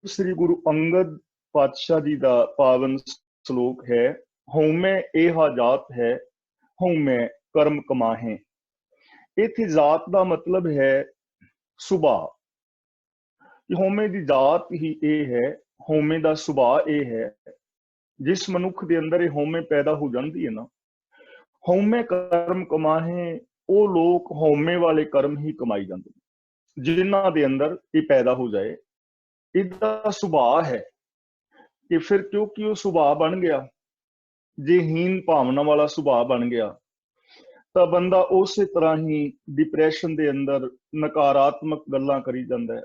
श्री गुरु अंगद पातशाह जी का पावन श्लोक है, हौमे एहा जात है, हौमे कर्म कमाहे। इथे जात का मतलब है सुभाव। हौमे की जात ही ये है, हौमे का सुभाव ये है। जिस मनुख के अंदर ये हौमे पैदा हो जाती है ना, हौमे कर्म कमाहे, वो लोग हौमे वाले कर्म ही कमाई जाते हैं जिन्हां दे अंदर ये पैदा हो जाए। इसका सुभाव है कि फिर क्योंकि वो सुभाव बन गया, जे हीन भावना वाला सुभाव बन गया तो बंदा उस तरह ही डिप्रैशन के अंदर नकारात्मक गल्लां करी जाता है,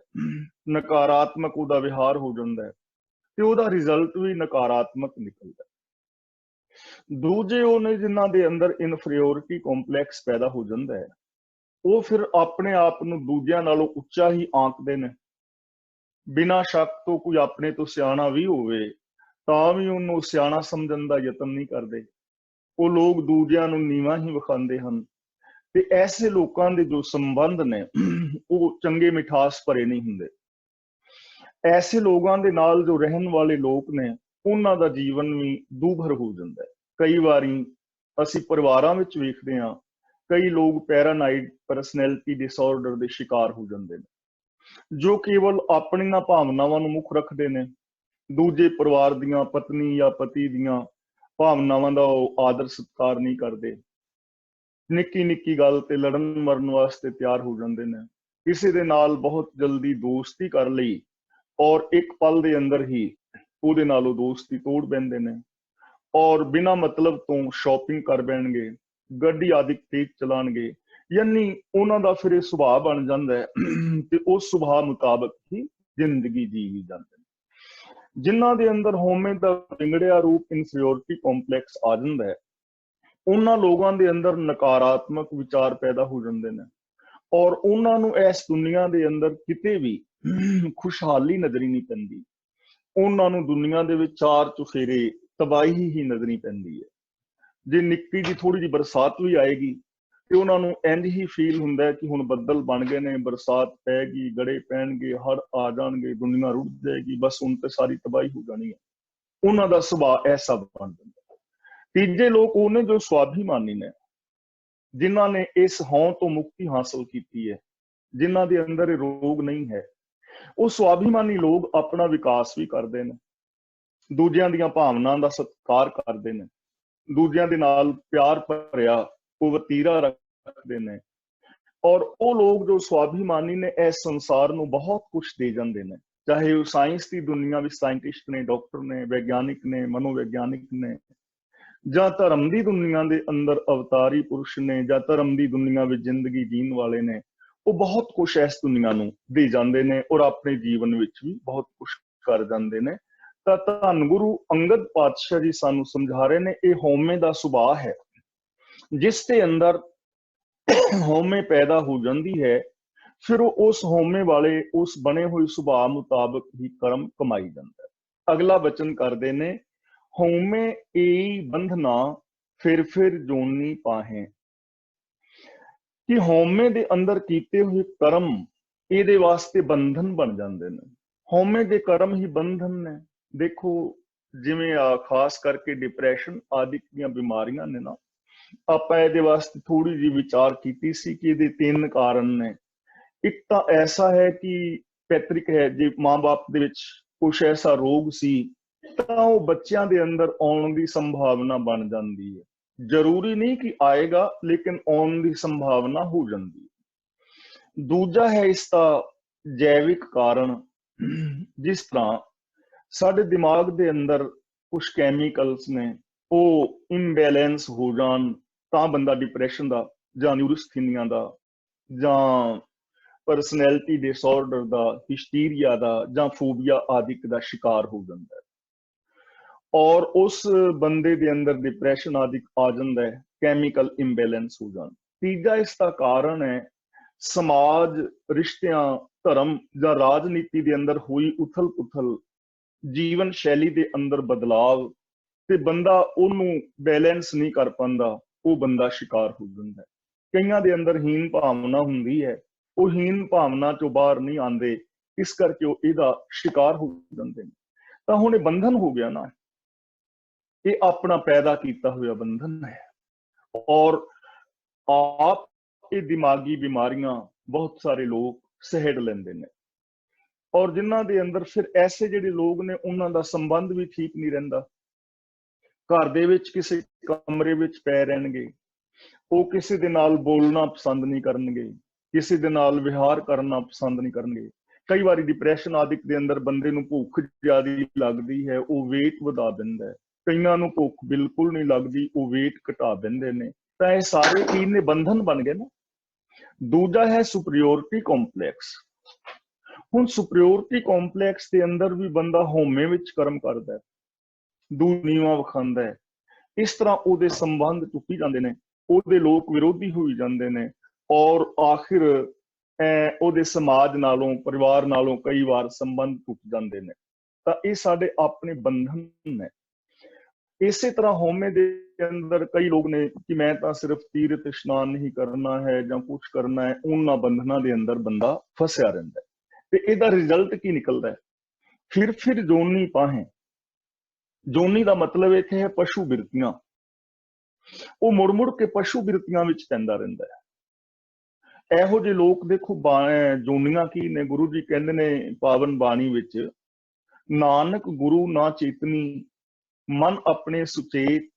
नकारात्मक उहदा विहार हो जाता है, तो उहदा रिजल्ट भी नकारात्मक निकलता है। दूजे वो ने जिन्हां दे अंदर इनफीरियोरिटी कॉम्पलैक्स पैदा हो जाता है, वो फिर अपने आप नूं दूजियां नालों उच्चा ही आंकदे ने। बिना शक तो कोई अपने तो सियाणा भी होवे तां भी उहनूं सियाणा समझण दा यतन नहीं करदे। वो लोग दूजियां नूं नीवां ही विखांदे हन। ते ऐसे लोगों के जो संबंध ने वो चंगे मिठास भरे नहीं हुंदे। ऐसे लोगों के नाल जो रहन वाले लोग ने उन्हां दा जीवन भी दूभर हो जाता है। कई बारी असी परिवारां विच वेखदे हां, कई लोग पैरानाइड परसनैलिटी डिसऑर्डर के शिकार हो जाते हैं, जो केवल अपनी भावनावां नूं मुख रखते हैं, दूजे परिवार दियां पत्नी या पति दियां भावनावां दा आदर सत्कार नहीं करते। निक्की निक्की गल ते लड़न मरन वास्ते तैयार हो जाते हैं, किसी दे नाल बहुत जल्दी दोस्ती कर ली और एक पल दे अंदर ही उहदे नालों दोस्ती तोड़ बैठते हैं और बिना मतलब तो शॉपिंग कर बैठणगे, गड्डी आदि तेज चलाणगे। यानी उन्हां दा फिर सुभाव बन जाता है ते उस सुभाव मुताबिक ही जिंदगी जी भी जाते हैं। जिन्हां दे अंदर होमे दा विंगड़िया रूप इनफीरियोरिटी कॉम्पलैक्स आ जाता है, उन्हां लोगों के अंदर नकारात्मक विचार पैदा हो जाते हैं और उन्होंने इस दुनिया के अंदर किते भी खुशहाली नजरी नहीं पैंदी। उन्होंने दुनिया के विच चार चुफेरे तबाही ही नजरी पैंदी है। जे निक्की जी थोड़ी जी बरसात भी आएगी तो उन्होंने इंज ही फील होंदा है कि हुण बदल बन गए ने, बरसात पैगी, गड़े पैणगे, हड़ आ जाएंगे, दुनिया रुड़ जाएगी, बस हुण ते सारी तबाही हो जानी है। उन्हों का सुभाव ऐसा बन जाता है। तीजे लोग वो ने जो स्वाभिमानी ने, जिन्हों ने इस हों तो मुक्ति हासिल की है, जिन्हों के अंदर ये रोग नहीं है, वो स्वाभिमानी लोग अपना विकास भी करते हैं, दूजियां दियां भावनाओं का सत्कार करते हैं, दूजियां दे नाल प्यार भरिया वो वतीरा रखते हैं और वो लोग जो स्वाभिमानी ने इस संसार नूं बहुत कुछ दे जाते हैं। चाहे वो साइंस की दुनिया में साइंटिस्ट ने, डॉक्टर ने, वैज्ञानिक ने, मनोवैज्ञानिक ने, ਜਾਂ धर्म की दुनिया के अंदर अवतारी पुरुष ने, ਜਾਂ धर्म की दुनिया में जिंदगी जीन वाले ने, वो बहुत कुछ इस दुनिया नूं दे जाते हैं और अपने जीवन में भी बहुत कुछ कर जाते हैं। तो धन गुरु अंगद पातशाह जी सानू समझा रहे ने, ये हौमे का सुभाव है जिसके अंदर हौमे पैदा हो जाती है, फिर वो उस हौमे वाले उस बने हुए सुभाव मुताबिक ही कर्म कमाई जाता है। अगला वचन करते ने, हौमे एई बंधना फिर जोनी पाहे। कि हौमे दे अंदर कीते हुए कर्म ਇਹਦੇ वास्ते बंधन बन जाते हैं। हौमे दे कर्म ही बंधन ने। देखो जिवें खास करके डिप्रैशन आदि ਦੀਆਂ बीमारियां ने ना, ਆਪਾਂ ਇਹਦੇ वास्ते थोड़ी जी विचार की सी कि ਇਹਦੇ तीन कारण ने। एक तो ऐसा है कि पैतृक है, जे मां बाप दे विच कुछ ऐसा रोग सी ਤਾਂ ਉਹ ਬੱਚਿਆਂ ਦੇ ਅੰਦਰ ਆਉਣ ਦੀ ਸੰਭਾਵਨਾ ਬਣ ਜਾਂਦੀ ਹੈ। जरूरी नहीं कि आएगा, लेकिन आने की संभावना हो जाती है। दूजा है इसका जैविक कारण, जिस तरह साडे दिमाग के अंदर कुछ कैमिकल्स ने वो इनबैलेंस हो जान तां बंदा डिप्रैशन का जां न्यूरोस्थीनिया का जां परसनैलिटी डिसऑर्डर का, हिस्टीरिया का जां फोबिया आदि का शिकार हो जाता है और उस बंदे के अंदर डिप्रैशन आदि आ जाता है, कैमिकल इंबैलेंस हो जाना। तीजा इसका कारण है समाज, रिश्तियां, धर्म या राजनीति के अंदर हुई उथल पुथल, जीवन शैली के अंदर बदलाव, ते बंदा उन्होंने बैलेंस नहीं कर पाता, वो बंदा शिकार हो जाता है। कईयां दे अंदर हीन भावना हुंदी है, वो हीन भावना चो बाहर नहीं आते, इस करके वो इहदा शिकार हो जाते हैं। तो हुण बंधन हो गया ना, ये अपना पैदा किया हुआ बंधन है। और आप ये दिमागी बीमारियां बहुत सारे लोग सहेड़ लेंदे ने, और जिन्हां दे अंदर फिर ऐसे जिहड़े लोग ने उन्हां दा संबंध भी ठीक नहीं रहिंदा। घर दे विच किसी कमरे विच पै रहणगे, वो किसी दे नाल बोलना पसंद नहीं करनगे, किसी दे नाल विहार करना पसंद नहीं करनगे। कई बार डिप्रैशन आदि के अंदर बंदे नूं भुख ज्यादा लगती है, वो वेट वधा दिंदा है। कईयां नूं भुख बिल्कुल नहीं लगती, वो वेट घटा दिंदे ने। तां ये सारे की ने बंधन बन गए ना। दूजा है सुपरियोरिटी कॉम्पलैक्स। हुण सुपरियोरिटी कॉम्पलैक्स के अंदर भी बंदा होमे विच कर्म करदा है, दूर नीवां विखांदा है। इस तरह उहदे संबंध टुटी जांदे ने, उहदे लोक विरोधी होई जांदे ने, और आखिर उहदे समाज नालों परिवार नालों कई बार संबंध टुट जांदे ने। तां इह साडे अपने बंधन ने। इसे तरह होमे दे अंदर कई लोग ने कि मैं तो सिर्फ तीर्थ इशनान नहीं करना है जां कुछ करना है, उन्हां बंधनां दे अंदर बंदा फसिया रहिंदा है। ते इहदा रिजल्ट की निकलदा है? फिर जोनी पाहें। जोनी का मतलब इत्थे है पशु बिरतियां। वो मुड़ मुड़ के पशु बिरतियां विच पैंदा रहिंदा है। ਇਹੋ ਜਿਹੇ ਲੋਕ ਦੇਖੋ ਜੋਨੀਆਂ ਕੀ ਨੇ, ਗੁਰੂ ਜੀ ਕਹਿੰਦੇ ਨੇ ਪਾਵਨ ਬਾਣੀ ਵਿੱਚ, ਨਾਨਕ ਗੁਰੂ ਨਾ ਚੇਤਨੀ ਮਨ ਆਪਣੇ ਸੁਚੇਤ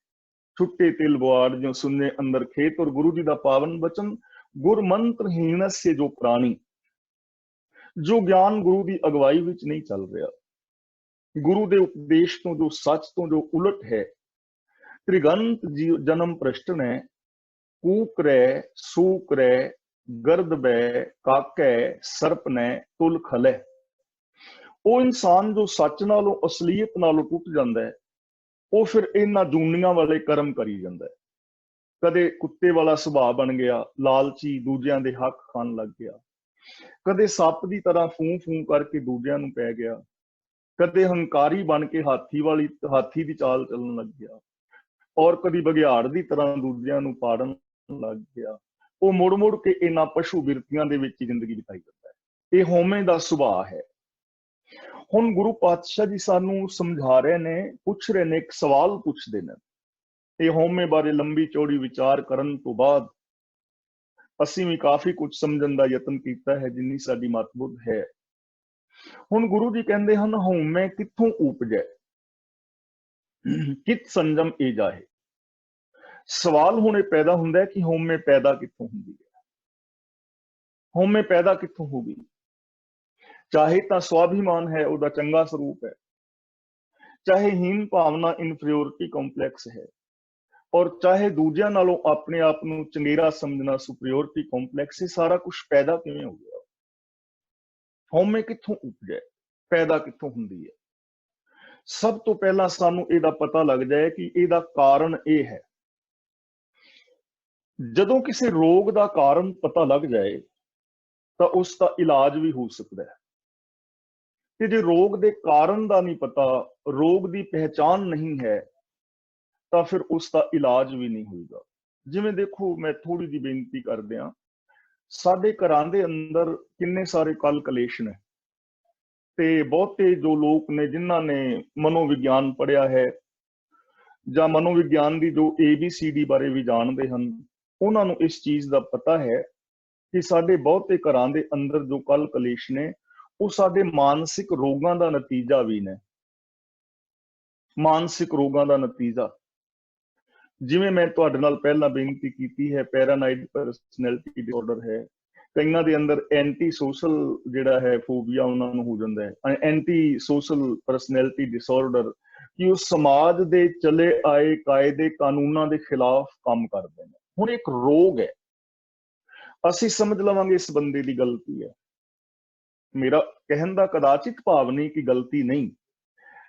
छुट्टे तिल बुआड़ जो सुनने अंदर खेत। और गुरु जी का पावन वचन, गुर मंत्र हीन से जो प्राणी, जो ज्ञान गुरु की अगवाई विच नहीं चल रहा, गुरु के उपदेश तो जो सच तो जो उलट है, त्रिगंत जन्म भ्रष्ट ने, कूक रै सूक रै गर्द बै काकै सर्प ने तुल खलै। वो इंसान जो सच नालों असलीयत नालों टुट जाता है, वो फिर इन्हां जूनियां वाले कर्म करी जाता है। कदे कुत्ते वाला सुभाव बन गया, लालची दूजियां दे हक खान लग गया, कदे सप की तरह फूं फूं करके दूजियां नूं पै गया, कदे हंकारी बन के हाथी की चाल चलन लग गया, और कदी बघियाड़ की तरह दूजियां नूं पाड़न लग गया। वो मुड़ मुड़ के इन्हां पशु बिरतियां दे विच जिंदगी बिताई जाता है। ये होमे दा सुभाव है। हुण गुरु पातशाह जी सानू समझा रहे ने, पुछ रहे ने, एक सवाल पूछते ने। ये होमे बारे लंबी चौड़ी विचार करन तो बाद असीं भी काफी कुछ समझण दा यतन कीता है, जिन्नी साडी मतबुद्ध है। हुण गुरु जी कहंदे हन, होमे कित्थों उपजै, कित संजम ए जाहे। सवाल हुण ये पैदा हुंदा है कि होमे पैदा कित्थों हुंदी है, होमे पैदा कित्थों होगी। चाहे तो स्वाभिमान है, उहदा चंगा स्वरूप है, चाहे हीन भावना इनफीरियोरिटी कॉम्पलैक्स है, और चाहे दूजियां नालों अपने आप नूं चंगेरा समझना सुपरियोरिटी कॉम्पलैक्स, ये सारा कुछ पैदा किवें हो गया। होमे कित्थों उपजै, पैदा कित्थों हुंदी है। सब तो पहला सानू इहदा पता लग जाए कि इहदा कारण ये है। जदों किसी रोग का कारण पता लग जाए तो उसका इलाज भी हो सकता है। कि जो रोग के कारण का नहीं पता, रोग की पहचान नहीं है, तो फिर उसका इलाज भी नहीं होगा। जिवें देखो, मैं थोड़ी जी बेनती कर दियां, साडे घरां दे अंदर किन्ने सारे कल कलेश ने, ते बहुते जो लोग ने जिन्हां ने मनोविज्ञान पढ़िया है जां मनोविज्ञान की जो ABCD बारे भी जानते हैं, उन्हां नूं इस चीज का पता है कि साडे बहुते घरां दे अंदर जो कल कलेश ने, वो साडे मानसिक रोगां दा नतीजा भी ने। मानसिक रोगां दा नतीजा, जिवें मैं तुहाडे नाल पहला बेनती कीती है, पैरानाइड पर्सनैलिटी डिसऑर्डर है, कईयां दे अंदर एंटी सोशल जिहड़ा है फोबिया उन्हां नूं हो जांदा है, एंटी सोशल पर्सनैलिटी डिसऑर्डर, कि उस समाज दे चले आए कायदे कानूनां दे खिलाफ काम करदे ने। हुण एक रोग है, असीं समझ लवांगे इस बंदे दी गलती है। मेरा कहन दा कदाचित भाव नहीं कि गलती नहीं,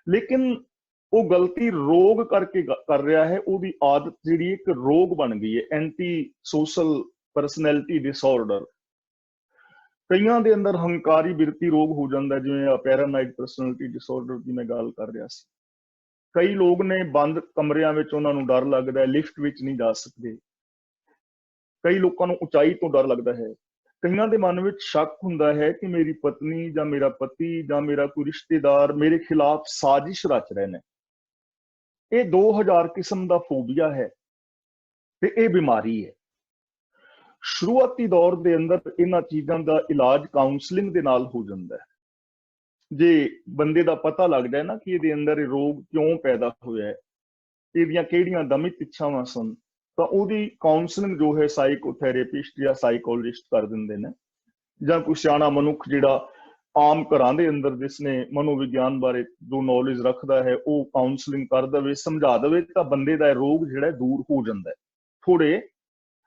लेकिन वो गलती रोग करके कर रहा है, उसकी आदत जी एक रोग बन गई है, एंटी सोशल परसनैलिटी डिसऑर्डर। कईयां दे अंदर हंकारी बिरती रोग हो जाता है, जिवें पैरानाइड परसनैलिटी डिसऑर्डर की मैं गल कर रहा सी। कई लोग ने बंद कमरियां विच उन्हां नूं डर लगदा है, लिफ्ट विच नहीं जा सकते। कई लोगों को ऊंचाई तो डर लगता है, ਕਈਆਂ ਦੇ ਮਨ ਵਿੱਚ ਸ਼ੱਕ ਹੁੰਦਾ ਹੈ ਕਿ ਮੇਰੀ ਪਤਨੀ ਜਾਂ ਮੇਰਾ ਪਤੀ ਜਾਂ ਮੇਰਾ ਕੋਈ ਰਿਸ਼ਤੇਦਾਰ ਮੇਰੇ ਖਿਲਾਫ ਸਾਜ਼ਿਸ਼ ਰਚ ਰਹੇ ਨੇ। ਇਹ 2000 ਕਿਸਮ ਦਾ ਫੋਬੀਆ ਹੈ ਤੇ ਇਹ ਬਿਮਾਰੀ ਹੈ। ਸ਼ੁਰੂਆਤੀ ਦੌਰ ਦੇ ਅੰਦਰ ਇਹਨਾਂ ਚੀਜ਼ਾਂ ਦਾ ਇਲਾਜ ਕਾਉਂਸਲਿੰਗ ਦੇ ਨਾਲ ਹੋ ਜਾਂਦਾ ਹੈ। ਜੇ ਬੰਦੇ ਦਾ ਪਤਾ ਲੱਗਦਾ ਹੈ ਨਾ ਕਿ ਇਹਦੇ ਅੰਦਰ ਇਹ ਰੋਗ ਕਿਉਂ ਪੈਦਾ ਹੋਇਆ ਹੈ, ਇਹਦੀਆਂ ਕਿਹੜੀਆਂ ਦਮਿਤ ਇੱਛਾਵਾਂ ਸਨ, ਤਾਂ ਉਹਦੀ ਕਾਉਂਸਲਿੰਗ ਜੋ ਹੈ ਸਾਈਕੋਥੈਰੇਪਿਸਟ ਜਾਂ ਸਾਈਕੋਲੋਜਿਸਟ ਕਰ ਦਿੰਦੇ ਨੇ, ਜਾਂ ਕੋਈ ਸਿਆਣਾ ਮਨੁੱਖ ਜਿਹੜਾ ਆਮ ਘਰਾਂ ਦੇ ਅੰਦਰ ਜਿਸਨੇ ਮਨੋਵਿਗਿਆਨ ਬਾਰੇ ਜੋ ਨੌਲੇਜ ਰੱਖਦਾ ਹੈ ਉਹ ਕਾਉਂਸਲਿੰਗ ਕਰ ਦੇਵੇ, ਸਮਝਾ ਦੇਵੇ, ਤਾਂ ਬੰਦੇ ਦਾ ਰੋਗ ਜਿਹੜਾ ਦੂਰ ਹੋ ਜਾਂਦਾ ਹੈ ਥੋੜੇ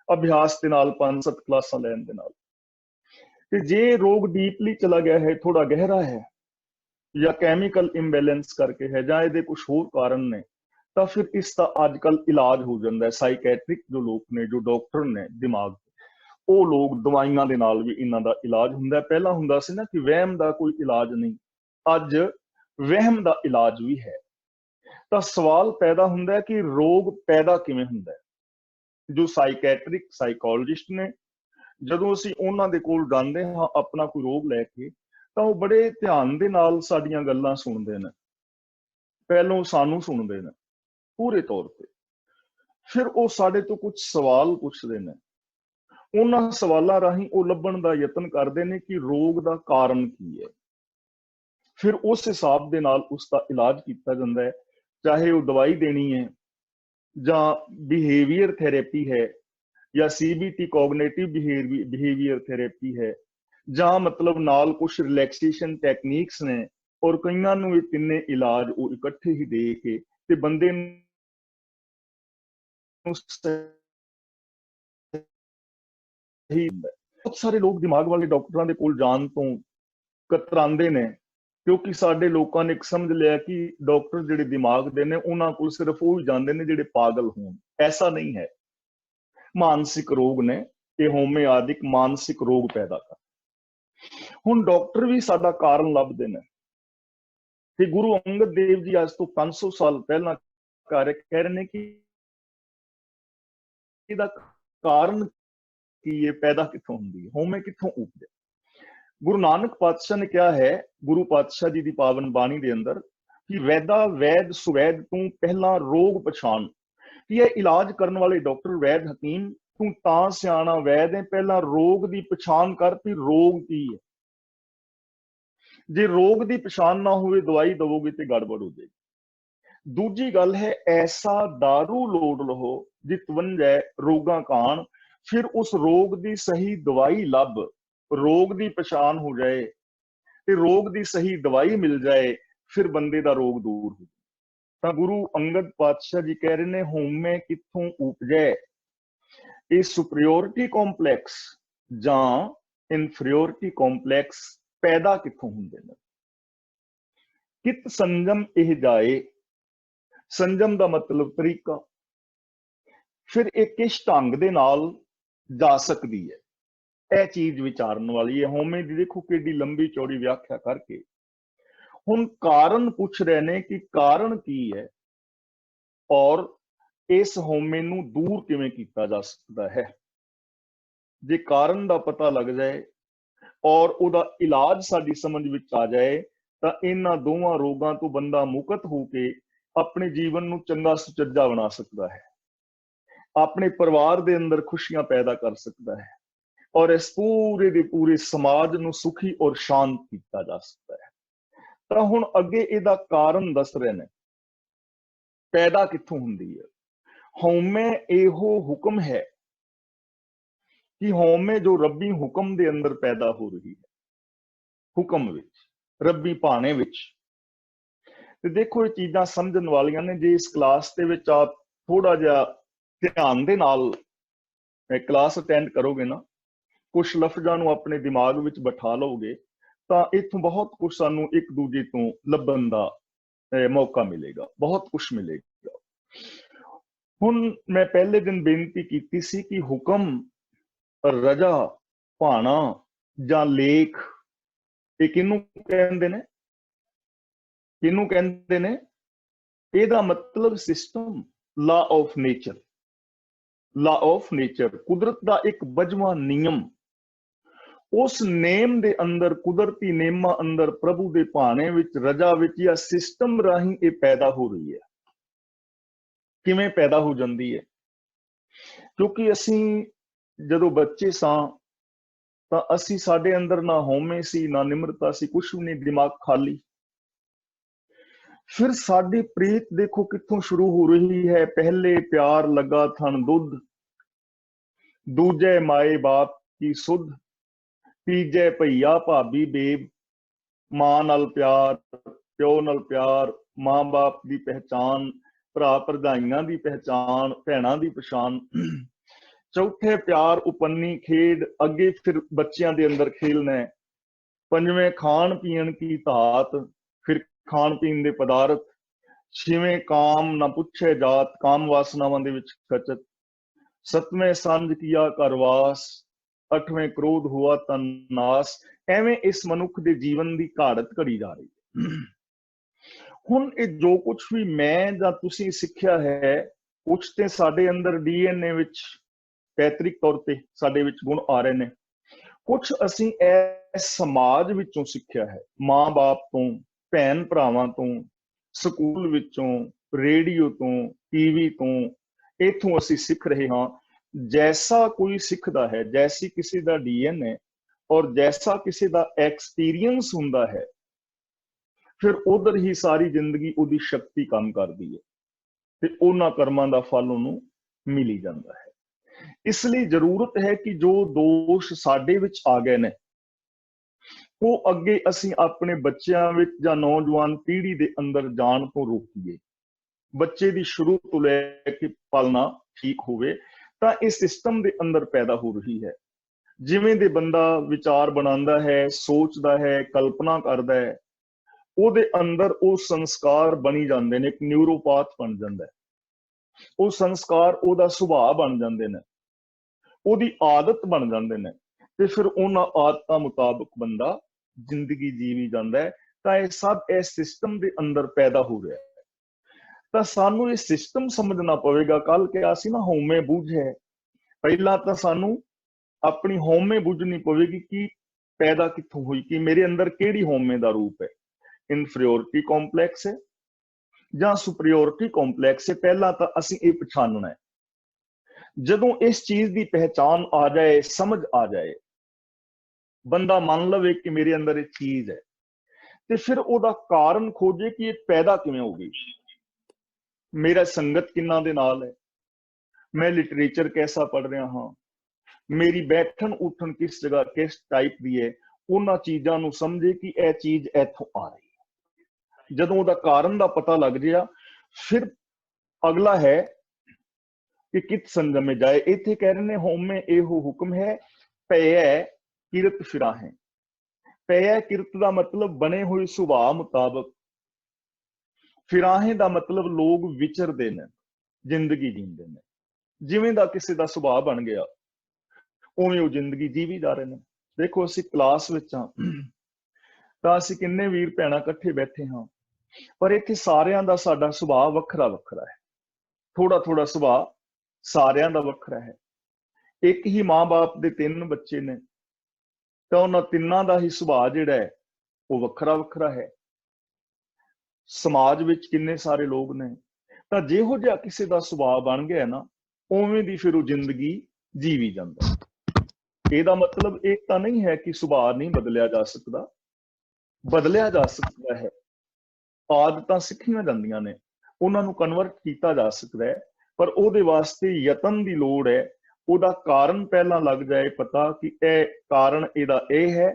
ਅਭਿਆਸ ਦੇ ਨਾਲ, 5-7 ਕਲਾਸਾਂ ਲੈਣ ਦੇ ਨਾਲ। ਤੇ ਜੇ ਰੋਗ ਡੀਪਲੀ ਚਲਾ ਗਿਆ ਹੈ, ਥੋੜਾ ਗਹਿਰਾ ਹੈ, ਜਾਂ ਕੈਮੀਕਲ ਇੰਬੈਲੈਂਸ ਕਰਕੇ ਹੈ, ਜਾਂ ਇਹਦੇ ਕੁਝ ਹੋਰ ਕਾਰਨ ਨੇ, ਤਾਂ ਫਿਰ ਇਸ ਦਾ ਅੱਜ ਕੱਲ ਇਲਾਜ ਹੋ ਜਾਂਦਾ ਹੈ। ਸਾਈਕੈਟ੍ਰਿਕ ਜੋ ਲੋਕ ਨੇ, ਜੋ ਡਾਕਟਰ ਨੇ ਦਿਮਾਗ, ਉਹ ਲੋਕ ਦਵਾਈਆਂ ਦੇ ਨਾਲ ਵੀ ਇਹਨਾਂ ਦਾ ਇਲਾਜ ਹੁੰਦਾ। ਪਹਿਲਾਂ ਹੁੰਦਾ ਸੀ ਨਾ ਕਿ ਵਹਿਮ ਦਾ ਕੋਈ ਇਲਾਜ ਨਹੀਂ, ਅੱਜ ਵਹਿਮ ਦਾ ਇਲਾਜ ਵੀ ਹੈ। ਤਾਂ ਸਵਾਲ ਪੈਦਾ ਹੁੰਦਾ ਹੈ ਕਿ ਰੋਗ ਪੈਦਾ ਕਿਵੇਂ ਹੁੰਦਾ ਹੈ। ਜੋ ਸਾਈਕੈਟ੍ਰਿਕ ਸਾਈਕੋਲੋਜਿਸਟ ਨੇ, ਜਦੋਂ ਅਸੀਂ ਉਹਨਾਂ ਦੇ ਕੋਲ ਜਾਂਦੇ ਹਾਂ ਆਪਣਾ ਕੋਈ ਰੋਗ ਲੈ ਕੇ, ਤਾਂ ਉਹ ਬੜੇ ਧਿਆਨ ਦੇ ਨਾਲ ਸਾਡੀਆਂ ਗੱਲਾਂ ਸੁਣਦੇ ਨੇ। ਪਹਿਲੋਂ ਸਾਨੂੰ ਸੁਣਦੇ ਨੇ ਪੂਰੇ ਤੌਰ ਤੇ, ਫਿਰ ਉਹ ਸਾਡੇ ਤੋਂ ਕੁਝ ਸਵਾਲ ਪੁੱਛਦੇ ਨੇ। ਉਹਨਾਂ ਸਵਾਲਾਂ ਰਾਹੀਂ ਉਹ ਲੱਭਣ ਦਾ ਯਤਨ ਕਰਦੇ ਨੇ ਕਿ ਰੋਗ ਦਾ ਕਾਰਨ ਕੀ ਹੈ। ਫਿਰ ਉਸ ਹਿਸਾਬ ਦੇ ਨਾਲ ਉਸ ਦਾ ਇਲਾਜ ਕੀਤਾ ਜਾਂਦਾ ਹੈ, ਚਾਹੇ ਉਹ ਦਵਾਈ ਦੇਣੀ ਹੈ, ਜਾਂ ਬਿਹੇਵੀਅਰ ਥੈਰੇਪੀ ਹੈ, ਜਾਂ CBT ਕੋਗਨੇਟਿਵ ਬਿਹੇਵੀਅਰ ਥੈਰੇਪੀ ਹੈ, ਜਾਂ ਮਤਲਬ ਨਾਲ ਕੁਝ ਰਿਲੈਕਸੇਸ਼ਨ ਟੈਕਨੀਕਸ ਨੇ। ਔਰ ਕਈਆਂ ਨੂੰ ਇਹ ਤਿੰਨੇ ਇਲਾਜ ਉਹ ਇਕੱਠੇ ਹੀ ਦੇ ਕੇ ਤੇ ਬੰਦੇ ਨੂੰ ਬਹੁਤ ਸਾਰੇ ਲੋਕ ਦਿਮਾਗ ਵਾਲੇ ਡਾਕਟਰਾਂ ਦੇ ਕੋਲ ਜਾਣ ਤੋਂ ਕਤਰਾਉਂਦੇ ਨੇ, ਕਿਉਂਕਿ ਸਾਡੇ ਲੋਕਾਂ ਨੇ ਇੱਕ ਸਮਝ ਲਿਆ ਕਿ ਡਾਕਟਰ ਜਿਹੜੇ ਦਿਮਾਗ ਦੇ ਨੇ ਉਹਨਾਂ ਕੋਲ ਸਿਰਫ ਉਹ ਹੀ ਜਾਂਦੇ ਨੇ ਜਿਹੜੇ ਪਾਗਲ ਹੋਣ। ਐਸਾ ਨਹੀਂ ਹੈ, ਮਾਨਸਿਕ ਰੋਗ ਨੇ ਇਹ, ਹੋਮਿਓਪੈਥਿਕ ਮਾਨਸਿਕ ਰੋਗ ਪੈਦਾ ਕਰ। ਹੁਣ ਡਾਕਟਰ ਵੀ ਸਾਡਾ ਕਾਰਨ ਲੱਭਦੇ ਨੇ, ਤੇ ਗੁਰੂ ਅੰਗਦ ਦੇਵ ਜੀ ਅੱਜ ਤੋਂ 500 ਸਾਲ ਪਹਿਲਾਂ ਕਹਿ ਰਹੇ ਨੇ ਕਿ ਇਹਦਾ ਕਾਰਨ ਕੀ ਹੈ, ਪੈਦਾ ਕਿੱਥੋਂ ਹੁੰਦੀ ਹੈ, ਹੋਮੇ ਕਿੱਥੋਂ ਉਪਜੇ। ਗੁਰੂ ਨਾਨਕ ਪਾਤਸ਼ਾਹ ਨੇ ਕਿਹਾ ਹੈ, ਗੁਰੂ ਪਾਤਸ਼ਾਹ ਜੀ ਦੀ ਪਾਵਨ ਬਾਣੀ ਦੇ ਅੰਦਰ, ਕਿ ਵੈਦਾ ਵੈਦ ਸੁਵੈਦ ਤੂੰ ਪਹਿਲਾਂ ਰੋਗ ਪਛਾਣ। ਕਿ ਇਹ ਇਲਾਜ ਕਰਨ ਵਾਲੇ ਡਾਕਟਰ ਵੈਦ ਹਕੀਮ, ਤੂੰ ਤਾਂ ਸਿਆਣਾ ਵੈਦ ਹੈ, ਪਹਿਲਾਂ ਰੋਗ ਦੀ ਪਛਾਣ ਕਰ ਕਿ ਰੋਗ ਕੀ ਹੈ। ਜੇ ਰੋਗ ਦੀ ਪਛਾਣ ਨਾ ਹੋਵੇ, ਦਵਾਈ ਦਵੋਗੇ ਤੇ ਗੜਬੜ ਹੋ ਜਾਏਗੀ। ਦੂਜੀ ਗੱਲ ਹੈ, ਐਸਾ दारू ਲੋੜ ਲਹੋ ਜਿਤ ਵੰਜੈ ਰੋਗਾਂ ਕਾਣ। ਫਿਰ ਉਸ ਰੋਗ ਦੀ ਸਹੀ ਦਵਾਈ ਲੱਭ, ਰੋਗ ਦੀ ਪਛਾਣ ਹੋ ਜਾਏ ਤੇ ਰੋਗ ਦੀ ਸਹੀ ਦਵਾਈ ਮਿਲ ਜਾਏ, ਫਿਰ ਬੰਦੇ ਦਾ ਰੋਗ ਦੂਰ ਹੋ। ਤਾਂ ਗੁਰੂ ਅੰਗਦ ਪਾਤਸ਼ਾਹ ਜੀ ਕਹਿ ਰਹੇ ਨੇ, ਹੋਮੇ ਕਿੱਥੋਂ ਉਪਜੈ। ਇਹ ਸੁਪਰੀਓਰਿਟੀ ਕੰਪਲੈਕਸ ਜਾਂ ਇਨਫੀਰੀਓਰਿਟੀ ਕੰਪਲੈਕਸ ਪੈਦਾ ਕਿੱਥੋਂ ਹੁੰਦੇ ਨੇ। ਕਿਤ ਸੰਜਮ ਇਹ ਜਾਏ, ਸੰਜਮ ਦਾ ਮਤਲਬ ਤਰੀਕਾ। ਫਿਰ ਇਹ ਕਿਸ ਢੰਗ ਦੇ ਨਾਲ ਜਾ ਸਕਦੀ ਹੈ, ਇਹ ਚੀਜ਼ ਵਿਚਾਰਨ ਵਾਲੀ ਹੈ। ਹੋਮੇ ਦੀ ਦੇਖੋ ਕਿੰਨੀ ਲੰਬੀ ਚੌੜੀ ਵਿਆਖਿਆ ਕਰਕੇ ਹੁਣ ਕਾਰਨ ਪੁੱਛ ਰਹੇ ਨੇ ਕਿ ਕਾਰਨ ਕੀ ਹੈ, ਔਰ ਇਸ ਹੋਮੇ ਨੂੰ ਦੂਰ ਕਿਵੇਂ ਕੀਤਾ ਜਾ ਸਕਦਾ ਹੈ। ਜੇ ਕਾਰਨ ਦਾ ਪਤਾ ਲੱਗ ਜਾਏ ਔਰ ਉਹਦਾ ਇਲਾਜ ਸਾਡੀ ਸਮਝ ਵਿੱਚ ਆ ਜਾਏ, ਤਾਂ ਇਹਨਾਂ ਦੋਵਾਂ ਰੋਗਾਂ ਤੋਂ ਬੰਦਾ ਮੁਕਤ ਹੋ ਕੇ ਆਪਣੇ ਜੀਵਨ ਨੂੰ ਚੰਗਾ ਸੁਚੱਜਾ ਬਣਾ ਸਕਦਾ ਹੈ, ਆਪਣੇ ਪਰਿਵਾਰ ਦੇ ਅੰਦਰ ਖੁਸ਼ੀਆਂ ਪੈਦਾ ਕਰ ਸਕਦਾ ਹੈ, ਔਰ ਇਸ ਪੂਰੇ ਦੇ ਪੂਰੇ ਸਮਾਜ ਨੂੰ ਸੁਖੀ ਔਰ ਸ਼ਾਂਤ ਕੀਤਾ ਜਾ ਸਕਦਾ ਹੈ। ਤਾਂ ਹੁਣ ਅੱਗੇ ਇਹਦਾ ਕਾਰਨ ਦੱਸ ਰਹੇ ਨੇ, ਪੈਦਾ ਕਿੱਥੋਂ ਹੁੰਦੀ ਹੈ। ਹਉਮੈ ਇਹੋ ਹੁਕਮ ਹੈ ਕਿ ਹਉਮੈ ਜੋ ਰੱਬੀ ਹੁਕਮ ਦੇ ਅੰਦਰ ਪੈਦਾ ਹੋ ਰਹੀ ਹੈ, ਹੁਕਮ ਵਿੱਚ, ਰੱਬੀ ਭਾਣੇ ਵਿੱਚ। ਤੇ ਦੇਖੋ ਇਹ ਚੀਜ਼ਾਂ ਸਮਝਣ ਵਾਲੀਆਂ ਨੇ। ਜੇ ਇਸ ਕਲਾਸ ਦੇ ਵਿੱਚ ਆਪ ਥੋੜਾ ਜਿਹਾ ਧਿਆਨ ਦੇ ਨਾਲ ਕਲਾਸ ਅਟੈਂਡ ਕਰੋਗੇ ਨਾ, ਕੁਝ ਲਫ਼ਜ਼ਾਂ ਨੂੰ ਆਪਣੇ ਦਿਮਾਗ ਵਿੱਚ ਬਿਠਾ ਲਓਗੇ, ਤਾਂ ਇੱਥੋਂ ਬਹੁਤ ਕੁਝ ਸਾਨੂੰ ਇੱਕ ਦੂਜੇ ਤੋਂ ਲੱਭਣ ਦਾ ਮੌਕਾ ਮਿਲੇਗਾ, ਬਹੁਤ ਕੁਝ ਮਿਲੇਗਾ। ਹੁਣ ਮੈਂ ਪਹਿਲੇ ਦਿਨ ਬੇਨਤੀ ਕੀਤੀ ਸੀ ਕਿ ਹੁਕਮ, ਰਜਾ, ਭਾਣਾ ਜਾਂ ਲੇਖ, ਇਹ ਕਿਹਨੂੰ ਕਹਿੰਦੇ ਨੇ, ਕਿਹਨੂੰ ਕਹਿੰਦੇ ਨੇ। ਇਹਦਾ ਮਤਲਬ system, law of nature, law of nature, ਕੁਦਰਤ ਦਾ ਇੱਕ 52ਵਾਂ ਨਿਯਮ। उस नेम दे अंदर, कुदरती नेमां अंदर, प्रभु दे भाणे विच, रजा विच या सिस्टम राही ये पैदा हो रही है। किवें पैदा हो जाती है? क्योंकि असी जदों बच्चे सां तां असी, साडे अंदर ना हौमे सी, ना निम्रता सी, कुछ भी नहीं, दिमाग खाली। फिर साडी प्रीत देखो कित्थों शुरू हो रही है। पहले प्यार लगा थन दुध, दूजे माए बाप की सुध, तीजे भैया भाभी बेब, मां नाल प्यार, प्यो नाल प्यार, मां बाप की पहचान, भरा भरजाइयां की पहचान, भैणां की पछाण। चौथे प्यार उपन्नी खेड, अगे फिर बच्चों के अंदर खेलना है। पंजवें खाण पीण की धात, फिर खाण पीण के पदार्थ। छेवें काम न पुछे जात, काम वासनावां दे विच खचत। सतवें संज किया करवास, अठवें क्रोध हुआ तन नास। एवें इस मनुख के जीवन की घाड़त घड़ी जा रही है। हुण ये जो कुछ भी मैं जां तुसीं सिੱਖਿਆ है, कुछ ते साडे अंदर डीएनए विच पैतृक तौर पे साडे विच गुण आ रहे ने, कुछ असीं इस समाज विचों सिੱਖਿਆ है, मां बाप तो, भैन भरावां तो, स्कूल विचों, रेडियो तो, टीवी तो, इथों असीं सिੱਖ रहे हाँ। जैसा कोई सिੱਖਦਾ है, जैसी किसी का डीएनए और जैसा किसी का एक्सपीरियंस हुंदा है, फिर उधर ही सारी जिंदगी उहदी शक्ति काम करदी है ते उन्हां कर्मां दा फल उहनूं मिल ही जांदा है। इसलिए जरूरत है कि जो दोष साडे विच आ गए ने, वो अगे असीं अपने बच्चों विच जां नौजवान पीढ़ी दे अंदर जाण तो रोकीए। बच्चे दी शुरू तो लैके पालना ठीक होवे तां इस सिस्टम दे अंदर पैदा हो रही है। जिवें दे बंदा विचार बनांदा है, सोचदा है, कल्पना करदा है, ਉਹਦੇ अंदर वो संस्कार बनी जाते हैं, एक न्यूरोपाथ बन जाता है। वो संस्कार ਉਹਦਾ ਸੁਭਾਅ बन जाते हैं, ਉਹਦੀ आदत बन जाते हैं, ਤੇ फिर ਉਹਨਾਂ ਆਦਤਾਂ ਮੁਤਾਬਕ ਬੰਦਾ ਜ਼ਿੰਦਗੀ ਜੀਵੀ ਜਾਂਦਾ ਹੈ। ਤਾਂ ਇਹ ਸਭ ਇਸ ਸਿਸਟਮ ਦੇ ਅੰਦਰ ਪੈਦਾ ਹੋ ਰਿਹਾ ਹੈ। ਤਾਂ ਸਾਨੂੰ ਇਹ ਸਿਸਟਮ ਸਮਝਣਾ ਪਵੇਗਾ। ਕੱਲ ਕਿਹਾ ਸੀ ਨਾ ਹਉਮੈ ਬੁੱਝ ਹੈ, ਪਹਿਲਾਂ ਤਾਂ ਸਾਨੂੰ ਆਪਣੀ ਹਉਮੈ ਬੁੱਝਣੀ ਪਵੇਗੀ ਕਿ ਪੈਦਾ ਕਿੱਥੋਂ ਹੋਈ, ਕਿ ਮੇਰੇ ਅੰਦਰ ਕਿਹੜੀ ਹਉਮੈ ਦਾ ਰੂਪ ਹੈ। ਇਨਫੀਰੀਓਰਿਟੀ ਕੰਪਲੈਕਸ है ਜਾਂ ਸੁਪਰੀਓਰਿਟੀ ਕੰਪਲੈਕਸ है, ਪਹਿਲਾਂ ਤਾਂ ਅਸੀਂ ਇਹ ਪਛਾਣਨਾ ਹੈ। ਜਦੋਂ ਇਸ ਚੀਜ਼ ਦੀ ਪਹਿਚਾਨ ਆ ਜਾਏ, ਸਮਝ ਆ ਜਾਏ, ਬੰਦਾ ਮੰਨ ਲਵੇ ਕਿ ਮੇਰੇ ਅੰਦਰ ਇਹ ਚੀਜ਼ ਹੈ, ਤੇ ਫਿਰ ਉਹਦਾ ਕਾਰਨ ਖੋਜੇ ਕਿ ਇਹ ਪੈਦਾ ਕਿਵੇਂ ਹੋ ਗਈ। ਮੇਰਾ ਸੰਗਤ ਕਿੰਨਾ ਦੇ ਨਾਲ ਹੈ, ਮੈਂ ਲਿਟਰੇਚਰ कैसा पढ़ रहा हाँ, मेरी बैठन उठन किस जगह किस टाइप की है, उन्हां चीज़ां नूं समझे कि यह चीज इथों आ रही है। जदों उहदा कारण दा पता लग जाए, फिर अगला है कि कित संजमे जाए। इत्थे कह रहे ने होमे एहो हुक्म है, पै किरत फिराहें। पै किरत दा मतलब बने हुए सुभाव मुताबक, फिराहें दा मतलब लोग विचरदे ने, जिंदगी जींदे ने। जिवें दा किसी दा सुभाव बन गया उवें वो जिंदगी जीवी जा रहे हैं। देखो असीं क्लास विच हां तां असीं किन्ने वीर भैणां इकट्ठे बैठे हाँ, पर इत्थे सारियां दा साडा सुभाव वखरा वखरा है, थोड़ा थोड़ा सुभाव सारियां दा वखरा है। एक ही मां बाप दे 3 बच्चे ने तां उन्हां तिन्नां दा ही सुभाव जिहड़ा है वो वखरा वखरा है। समाज विच किन्ने सारे लोग ने, तां जिहो जिहा किसी दा सुभाव बन गया ना, उवें दी फिर वो जिंदगी जीवी जांदा है। ਇਹਦਾ मतलब ਇਹ ਤਾਂ नहीं है कि ਸੁਭਾਅ नहीं बदलिया जा सकता, बदलिया जा सकता है। आदतां सिੱਖੀਆਂ ਜਾਂਦੀਆਂ ਨੇ, ਉਹਨਾਂ ਨੂੰ ਕਨਵਰਟ ਕੀਤਾ ਜਾ ਸਕਦਾ ਹੈ, ਪਰ ਉਹਦੇ ਵਾਸਤੇ ਯਤਨ ਦੀ ਲੋੜ ਹੈ। ਉਹਦਾ ਕਾਰਨ ਪਹਿਲਾਂ ਲੱਗ ਜਾਏ ਪਤਾ ਕਿ ਇਹ ਕਾਰਨ ਇਹਦਾ ਇਹ ਹੈ,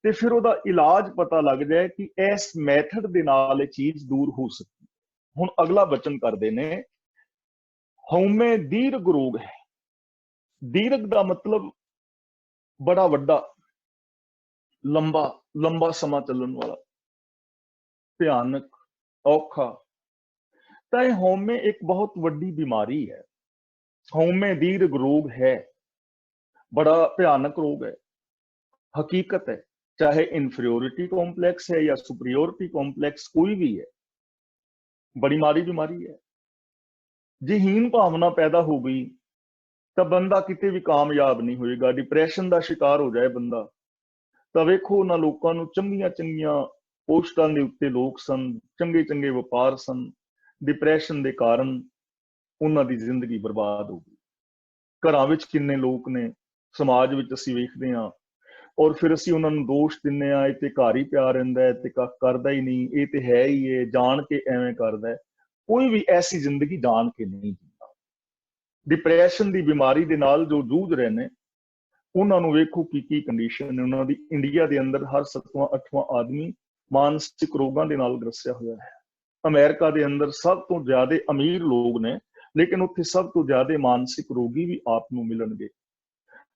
ਤੇ ਫਿਰ ਉਹਦਾ ਇਲਾਜ ਪਤਾ ਲੱਗ ਜਾਏ ਕਿ ਇਸ ਮੈਥਡ ਦੇ ਨਾਲ ਇਹ ਚੀਜ਼ ਦੂਰ ਹੋ ਸਕਦੀ। ਹੁਣ ਅਗਲਾ ਬਚਨ ਕਰਦੇ ਨੇ, ਹਉਮੈ ਦੀਰਘ ਰੋਗ ਹੈ। ਦੀਰਘ ਦਾ मतलब बड़ा वड्डा, लंबा लंबा समा चलन वाला, भयानक, औखा। तो यह हौमे एक बहुत वड्डी बीमारी है। हौमे दीर्घ रोग है, बड़ा भयानक रोग है, हकीकत है। चाहे इन्फीरियोरिटी कॉम्प्लेक्स है या सुपीरियोरिटी कॉम्प्लेक्स, कोई भी है, बड़ी मारी बीमारी है। जे हीन भावना पैदा हो गई तो बंदा किते भी कामयाब नहीं होएगा। डिप्रैशन का शिकार हो जाए बंदा ਤਾਂ ਵੇਖੋ ਉਹਨਾਂ ਲੋਕਾਂ ਨੂੰ ਚੰਗੀਆਂ ਚੰਗੀਆਂ ਪੋਸਟਾਂ ਦੇ ਉੱਤੇ ਲੋਕ ਸਨ, ਚੰਗੇ ਚੰਗੇ ਵਪਾਰ ਸਨ, ਡਿਪਰੈਸ਼ਨ ਦੇ ਕਾਰਨ ਉਹਨਾਂ ਦੀ ਜ਼ਿੰਦਗੀ ਬਰਬਾਦ ਹੋ ਗਈ। ਘਰਾਂ ਵਿੱਚ ਕਿੰਨੇ ਲੋਕ ਨੇ, ਸਮਾਜ ਵਿੱਚ ਅਸੀਂ ਵੇਖਦੇ ਹਾਂ, ਔਰ ਫਿਰ ਅਸੀਂ ਉਹਨਾਂ ਨੂੰ ਦੋਸ਼ ਦਿੰਦੇ ਹਾਂ, ਇਹ ਤੇ ਘਰ ਹੀ ਪਿਆ ਰਹਿੰਦਾ ਹੈ, ਤੇ ਕੱਖ ਕਰਦਾ ਹੀ ਨਹੀਂ, ਇਹ ਤੇ ਹੈ ਹੀ ਹੈ, ਜਾਣ ਕੇ ਐਵੇਂ ਕਰਦਾ ਹੈ। ਕੋਈ ਵੀ ਐਸੀ ਜ਼ਿੰਦਗੀ ਜਾਣ ਕੇ ਨਹੀਂ ਜੀਂਦਾ। ਡਿਪਰੈਸ਼ਨ ਦੀ ਬਿਮਾਰੀ ਦੇ ਨਾਲ ਜੋ ਜੂਝ ਰਹੇ ਨੇ, ਉਹਨਾਂ ਨੂੰ ਵੇਖੋ ਕੀ ਕੰਡੀਸ਼ਨ ਹੈ ਉਹਨਾਂ ਦੀ। ਇੰਡੀਆ ਦੇ ਅੰਦਰ ਹਰ 7ਵਾਂ 8ਵਾਂ ਆਦਮੀ ਮਾਨਸਿਕ ਰੋਗਾਂ ਦੇ ਨਾਲ ਗ੍ਰਸਿਆ ਹੋਇਆ ਹੈ। ਅਮਰੀਕਾ ਦੇ ਅੰਦਰ ਸਭ ਤੋਂ ਜ਼ਿਆਦਾ ਅਮੀਰ ਲੋਕ ਨੇ, ਲੇਕਿਨ ਉੱਥੇ ਸਭ ਤੋਂ ਜ਼ਿਆਦਾ ਮਾਨਸਿਕ ਰੋਗੀ ਵੀ ਆਪ ਨੂੰ ਮਿਲਣਗੇ।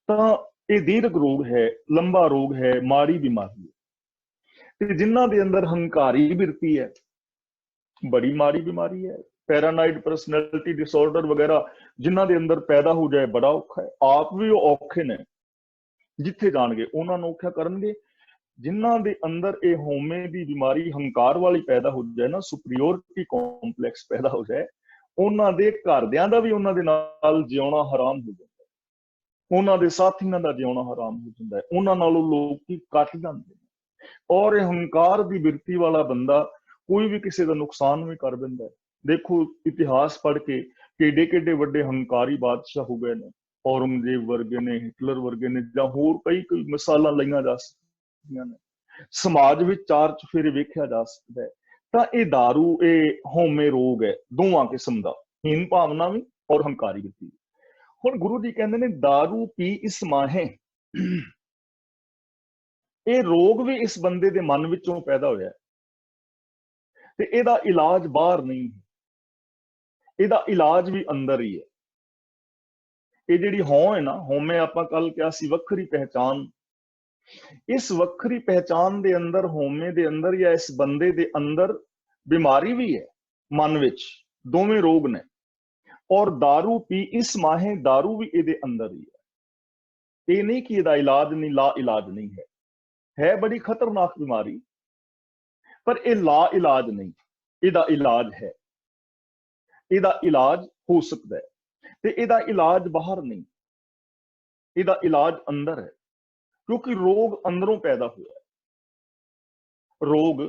ਤਾਂ ਇਹ ਦੀਰਘ ਰੋਗ ਹੈ, ਲੰਬਾ ਰੋਗ ਹੈ, ਮਾੜੀ ਬਿਮਾਰੀ ਹੈ। ਤੇ ਜਿਨ੍ਹਾਂ ਦੇ ਅੰਦਰ ਹੰਕਾਰੀ ਬਿਰਤੀ ਹੈ, ਬੜੀ ਮਾੜੀ ਬਿਮਾਰੀ ਹੈ। ਪੈਰਾਨਾਇਡ ਪਰਸਨੈਲਿਟੀ ਡਿਸਆਰਡਰ ਵਗੈਰਾ ਜਿਨ੍ਹਾਂ ਦੇ ਅੰਦਰ ਪੈਦਾ ਹੋ ਜਾਏ, ਬੜਾ ਔਖਾ ਹੈ। ਆਪ ਵੀ ਉਹ ਔਖੇ ਨੇ, ਜਿੱਥੇ ਜਾਣਗੇ ਉਹਨਾਂ ਨੂੰ ਔਖਾ ਕਰਨਗੇ। ਜਿਨ੍ਹਾਂ ਦੇ ਅੰਦਰ ਇਹ ਹਉਮੈ ਦੀ ਬਿਮਾਰੀ ਹੰਕਾਰ ਵਾਲੀ ਪੈਦਾ ਹੋ ਜਾਏ ਨਾ, ਸੁਪਰੀਓਰਿਟੀ ਕੰਪਲੈਕਸ ਪੈਦਾ ਹੋ ਜਾਏ, ਉਹਨਾਂ ਦੇ ਘਰਦਿਆਂ ਦਾ ਵੀ ਉਹਨਾਂ ਦੇ ਨਾਲ ਜਿਉਣਾ ਹਰਾਮ ਹੋ ਜਾਂਦਾ, ਉਹਨਾਂ ਦੇ ਸਾਥੀਆਂ ਦਾ ਜਿਉਣਾ ਹਰਾਮ ਹੋ ਜਾਂਦਾ ਹੈ, ਉਹਨਾਂ ਨਾਲੋਂ ਲੋਕੀ ਕੱਟ ਜਾਂਦੇ ਨੇ। ਔਰ ਇਹ ਹੰਕਾਰ ਦੀ ਬਿਰਤੀ ਵਾਲਾ ਬੰਦਾ ਕੋਈ ਵੀ ਕਿਸੇ ਦਾ ਨੁਕਸਾਨ ਵੀ ਕਰ ਦਿੰਦਾ ਹੈ। ਦੇਖੋ ਇਤਿਹਾਸ ਪੜ੍ਹ ਕੇ ਕਿੱਡੇ ਕਿੱਡੇ ਵੱਡੇ ਹੰਕਾਰੀ ਬਾਦਸ਼ਾਹ ਹੋ ਗਏ ਨੇ, ਔਰੰਗਜ਼ੇਬ ਵਰਗੇ ਨੇ, ਹਿਟਲਰ ਵਰਗੇ ਨੇ, ਜਾਂ ਹੋਰ ਕਈ ਮਿਸਾਲਾਂ ਲਈਆਂ ਜਾ ਸਕਦੀਆਂ ਨੇ। ਸਮਾਜ ਵਿੱਚ ਚਾਰ ਚੁਫੇਰੇ ਵੇਖਿਆ ਜਾ ਸਕਦਾ ਹੈ। ਤਾਂ ਇਹ ਦਾਰੂ, ਇਹ ਹਉਮੈ ਰੋਗ ਹੈ, ਦੋਵਾਂ ਕਿਸਮ ਦਾ, ਹੀਨ ਭਾਵਨਾ ਵੀ ਔਰ ਹੰਕਾਰੀ ਬਿਰਤੀ। ਹੁਣ ਗੁਰੂ ਜੀ ਕਹਿੰਦੇ ਨੇ ਦਾਰੂ ਪੀ ਇਸ ਮਾਹੇ, ਇਹ ਰੋਗ ਵੀ ਇਸ ਬੰਦੇ ਦੇ ਮਨ ਵਿੱਚੋਂ ਪੈਦਾ ਹੋਇਆ ਤੇ ਇਹਦਾ ਇਲਾਜ ਬਾਹਰ ਨਹੀਂ ਹੈ, ਇਹਦਾ ਇਲਾਜ ਵੀ ਅੰਦਰ ਹੀ ਹੈ। ਇਹ ਜਿਹੜੀ ਹਉ ਹੈ ਨਾ, ਹਉਮੈ ਆਪਾਂ ਕੱਲ ਕਿਹਾ ਸੀ ਵੱਖਰੀ ਪਹਿਚਾਨ, ਇਸ ਵੱਖਰੀ ਪਹਿਚਾਨ ਦੇ ਅੰਦਰ, ਹਉਮੈ ਦੇ ਅੰਦਰ ਜਾਂ ਇਸ ਬੰਦੇ ਦੇ ਅੰਦਰ ਬਿਮਾਰੀ ਵੀ ਹੈ ਮਨ ਵਿੱਚ, ਦੋਵੇਂ ਰੋਗ ਨੇ। ਔਰ दारू पी इस माहे, दारू भी ਇਹਦੇ ਅੰਦਰ ਹੀ ਹੈ। ਇਹ ਨਹੀਂ ਕਿ ਇਹਦਾ ਇਲਾਜ ਨਹੀਂ, ਲਾ ਇਲਾਜ ਨਹੀਂ ਹੈ ਬੜੀ ਖਤਰਨਾਕ ਬਿਮਾਰੀ, ਪਰ ਇਹ ਲਾ ਇਲਾਜ ਨਹੀਂ, ਇਹਦਾ ਇਲਾਜ ਹੈ, ਇਹਦਾ ਇਲਾਜ ਹੋ ਸਕਦਾ ਹੈ। ਤੇ ਇਹਦਾ ਇਲਾਜ ਬਾਹਰ ਨਹੀਂ, ਇਹਦਾ ਇਲਾਜ ਅੰਦਰ ਹੈ, ਕਿਉਂਕਿ ਰੋਗ ਅੰਦਰੋਂ ਪੈਦਾ ਹੋਇਆ ਹੈ। ਰੋਗ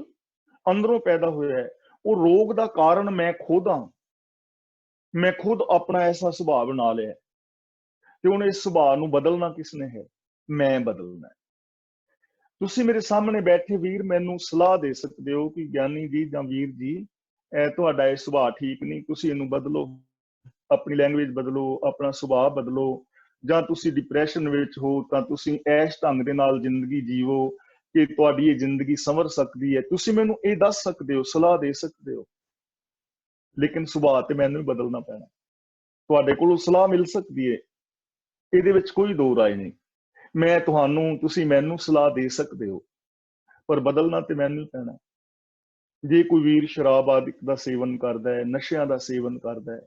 ਅੰਦਰੋਂ ਪੈਦਾ ਹੋਇਆ ਹੈ। ਉਹ ਰੋਗ ਦਾ ਕਾਰਨ ਮੈਂ ਖੁਦ ਹਾਂ। ਮੈਂ ਖੁਦ ਆਪਣਾ ਐਸਾ ਸੁਭਾਅ ਬਣਾ ਲਿਆ ਤੇ ਹੁਣ ਇਸ ਸੁਭਾਅ ਨੂੰ ਬਦਲਣਾ ਕਿਸਨੇ ਹੈ? ਮੈਂ ਬਦਲਣਾ। ਤੁਸੀਂ ਮੇਰੇ ਸਾਹਮਣੇ ਬੈਠੇ ਵੀਰ ਮੈਨੂੰ ਸਲਾਹ ਦੇ ਸਕਦੇ ਹੋ ਕਿ ਗਿਆਨੀ ਜੀ ਜਾਂ ਵੀਰ ਜੀ, ਤੁਹਾਡਾ ਇਹ ਸੁਭਾਅ ਠੀਕ ਨਹੀਂ, ਤੁਸੀਂ ਇਹਨੂੰ ਬਦਲੋ, ਆਪਣੀ ਲੈਂਗੁਏਜ ਬਦਲੋ, ਆਪਣਾ ਸੁਭਾਅ ਬਦਲੋ, ਜਾਂ ਤੁਸੀਂ ਡਿਪਰੈਸ਼ਨ ਵਿੱਚ ਹੋ ਤਾਂ ਤੁਸੀਂ ਇਸ ਢੰਗ ਦੇ ਨਾਲ ਜ਼ਿੰਦਗੀ ਜੀਵੋ ਕਿ ਤੁਹਾਡੀ ਇਹ ਜ਼ਿੰਦਗੀ ਸੰਵਰ ਸਕਦੀ ਹੈ। ਤੁਸੀਂ ਮੈਨੂੰ ਇਹ ਦੱਸ ਸਕਦੇ ਹੋ, ਸਲਾਹ ਦੇ ਸਕਦੇ ਹੋ, ਲੇਕਿਨ ਸੁਭਾਅ ਤੇ ਮੈਨੂੰ ਹੀ ਬਦਲਣਾ ਪੈਣਾ। ਤੁਹਾਡੇ ਕੋਲੋਂ ਸਲਾਹ ਮਿਲ ਸਕਦੀ ਹੈ, ਇਹਦੇ ਵਿੱਚ ਕੋਈ ਦੋ ਰਾਏ ਨਹੀਂ। ਮੈਂ ਤੁਹਾਨੂੰ, ਤੁਸੀਂ ਮੈਨੂੰ ਸਲਾਹ ਦੇ ਸਕਦੇ ਹੋ, ਪਰ ਬਦਲਣਾ ਤੇ ਮੈਨੂੰ ਹੀ ਪੈਣਾ। ਜੇ ਕੋਈ ਵੀਰ ਸ਼ਰਾਬ ਆਦਿ ਦਾ ਸੇਵਨ ਕਰਦਾ ਹੈ, ਨਸ਼ਿਆਂ ਦਾ ਸੇਵਨ ਕਰਦਾ ਹੈ,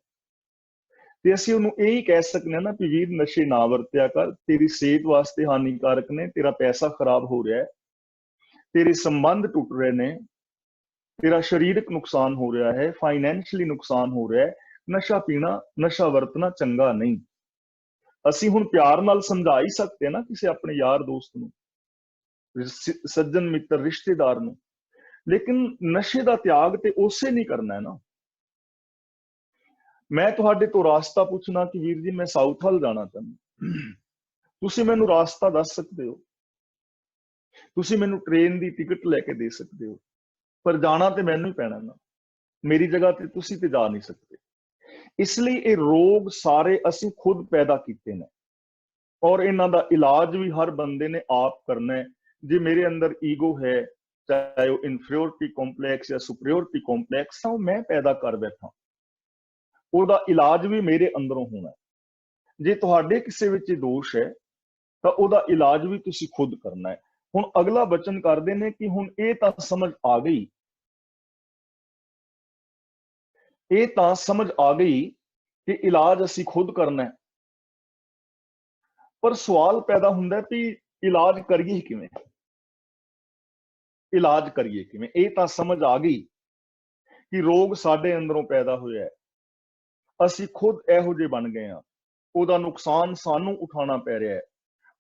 ਤੇ ਅਸੀਂ ਉਹਨੂੰ ਇਹ ਹੀ ਕਹਿ ਸਕਦੇ ਹਾਂ ਨਾ ਕਿ ਵੀਰ ਨਸ਼ੇ ਨਾ ਵਰਤਿਆ ਕਰ, ਤੇਰੀ ਸਿਹਤ ਵਾਸਤੇ ਹਾਨੀਕਾਰਕ ਨੇ, ਤੇਰਾ ਪੈਸਾ ਖਰਾਬ ਹੋ ਰਿਹਾ ਹੈ, ਤੇਰੇ ਸੰਬੰਧ ਟੁੱਟ ਰਹੇ ਨੇ, ਤੇਰਾ ਸਰੀਰਕ ਨੁਕਸਾਨ ਹੋ ਰਿਹਾ ਹੈ, ਫਾਈਨੈਂਸ਼ੀਅਲੀ ਨੁਕਸਾਨ ਹੋ ਰਿਹਾ ਹੈ। ਨਸ਼ਾ ਪੀਣਾ, ਨਸ਼ਾ ਵਰਤਣਾ ਚੰਗਾ ਨਹੀਂ। ਅਸੀਂ ਹੁਣ ਪਿਆਰ ਨਾਲ ਸਮਝਾ ਹੀ ਸਕਦੇ ਹਾਂ ਨਾ ਕਿਸੇ ਆਪਣੇ ਯਾਰ ਦੋਸਤ ਨੂੰ, ਸੱਜਣ ਮਿੱਤਰ, ਰਿਸ਼ਤੇਦਾਰ ਨੂੰ, ਲੇਕਿਨ ਨਸ਼ੇ ਦਾ ਤਿਆਗ ਤੇ ਉਸੇ ਨਹੀਂ ਕਰਨਾ ਹੈ ਨਾ। ਮੈਂ ਤੁਹਾਡੇ ਤੋਂ ਰਾਸਤਾ ਪੁੱਛਣਾ ਕਿ ਵੀਰ ਜੀ ਮੈਂ ਸਾਊਥ ਵੱਲ ਜਾਣਾ ਚਾਹੁੰਦਾ, ਤੁਸੀਂ ਮੈਨੂੰ ਰਾਸਤਾ ਦੱਸ ਸਕਦੇ ਹੋ, ਤੁਸੀਂ ਮੈਨੂੰ ਟ੍ਰੇਨ ਦੀ ਟਿਕਟ ਲੈ ਕੇ ਦੇ ਸਕਦੇ ਹੋ, ਪਰ ਜਾਣਾ ਤੇ ਮੈਨੂੰ ਹੀ ਪੈਣਾ ਨਾ, ਮੇਰੀ ਜਗ੍ਹਾ ਤੇ ਤੁਸੀਂ ਤੇ ਜਾ ਨਹੀਂ ਸਕਦੇ। ਇਸ ਲਈ ਇਹ ਰੋਗ ਸਾਰੇ ਅਸੀਂ ਖੁਦ ਪੈਦਾ ਕੀਤੇ ਨੇ, ਔਰ ਇਹਨਾਂ ਦਾ ਇਲਾਜ ਵੀ ਹਰ ਬੰਦੇ ਨੇ ਆਪ ਕਰਨਾ ਹੈ। ਜੇ ਮੇਰੇ ਅੰਦਰ ਈਗੋ ਹੈ, ਚਾਹੇ ਉਹ ਇਨਫੀਰੀਓਰਿਟੀ ਕੰਪਲੈਕਸ ਜਾਂ ਸੁਪਰੀਓਰਿਟੀ ਕੰਪਲੈਕਸ, ਤਾਂ ਉਹ ਮੈਂ ਪੈਦਾ ਕਰ ਬੈਠਾ, ਉਹਦਾ ਇਲਾਜ ਵੀ ਮੇਰੇ ਅੰਦਰੋਂ ਹੋਣਾ। ਜੇ ਤੁਹਾਡੇ ਕਿਸੇ ਵਿੱਚ ਦੋਸ਼ ਹੈ ਤਾਂ ਉਹਦਾ ਇਲਾਜ ਵੀ ਤੁਸੀਂ ਖੁਦ ਕਰਨਾ ਹੈ। ਹੁਣ ਅਗਲਾ ਬਚਨ ਕਰਦੇ ਨੇ ਕਿ ਹੁਣ ਇਹ ਤਾਂ ਸਮਝ ਆ ਗਈ, ਇਹ ਤਾਂ ਸਮਝ ਆ ਗਈ ਕਿ ਇਲਾਜ ਅਸੀਂ ਖੁਦ ਕਰਨਾ ਹੈ, ਪਰ ਸਵਾਲ ਪੈਦਾ ਹੁੰਦਾ ਕਿ ਇਲਾਜ ਕਰੀਏ ਕਿਵੇਂ, ਇਲਾਜ ਕਰੀਏ ਕਿਵੇਂ? ਇਹ ਤਾਂ ਸਮਝ ਆ ਗਈ ਕਿ ਰੋਗ ਸਾਡੇ ਅੰਦਰੋਂ ਪੈਦਾ ਹੋਇਆ ਹੈ, ਅਸੀਂ ਖੁਦ ਇਹੋ ਜਿਹੇ ਬਣ ਗਏ ਹਾਂ, ਉਹਦਾ ਨੁਕਸਾਨ ਸਾਨੂੰ ਉਠਾਉਣਾ ਪੈ ਰਿਹਾ ਹੈ,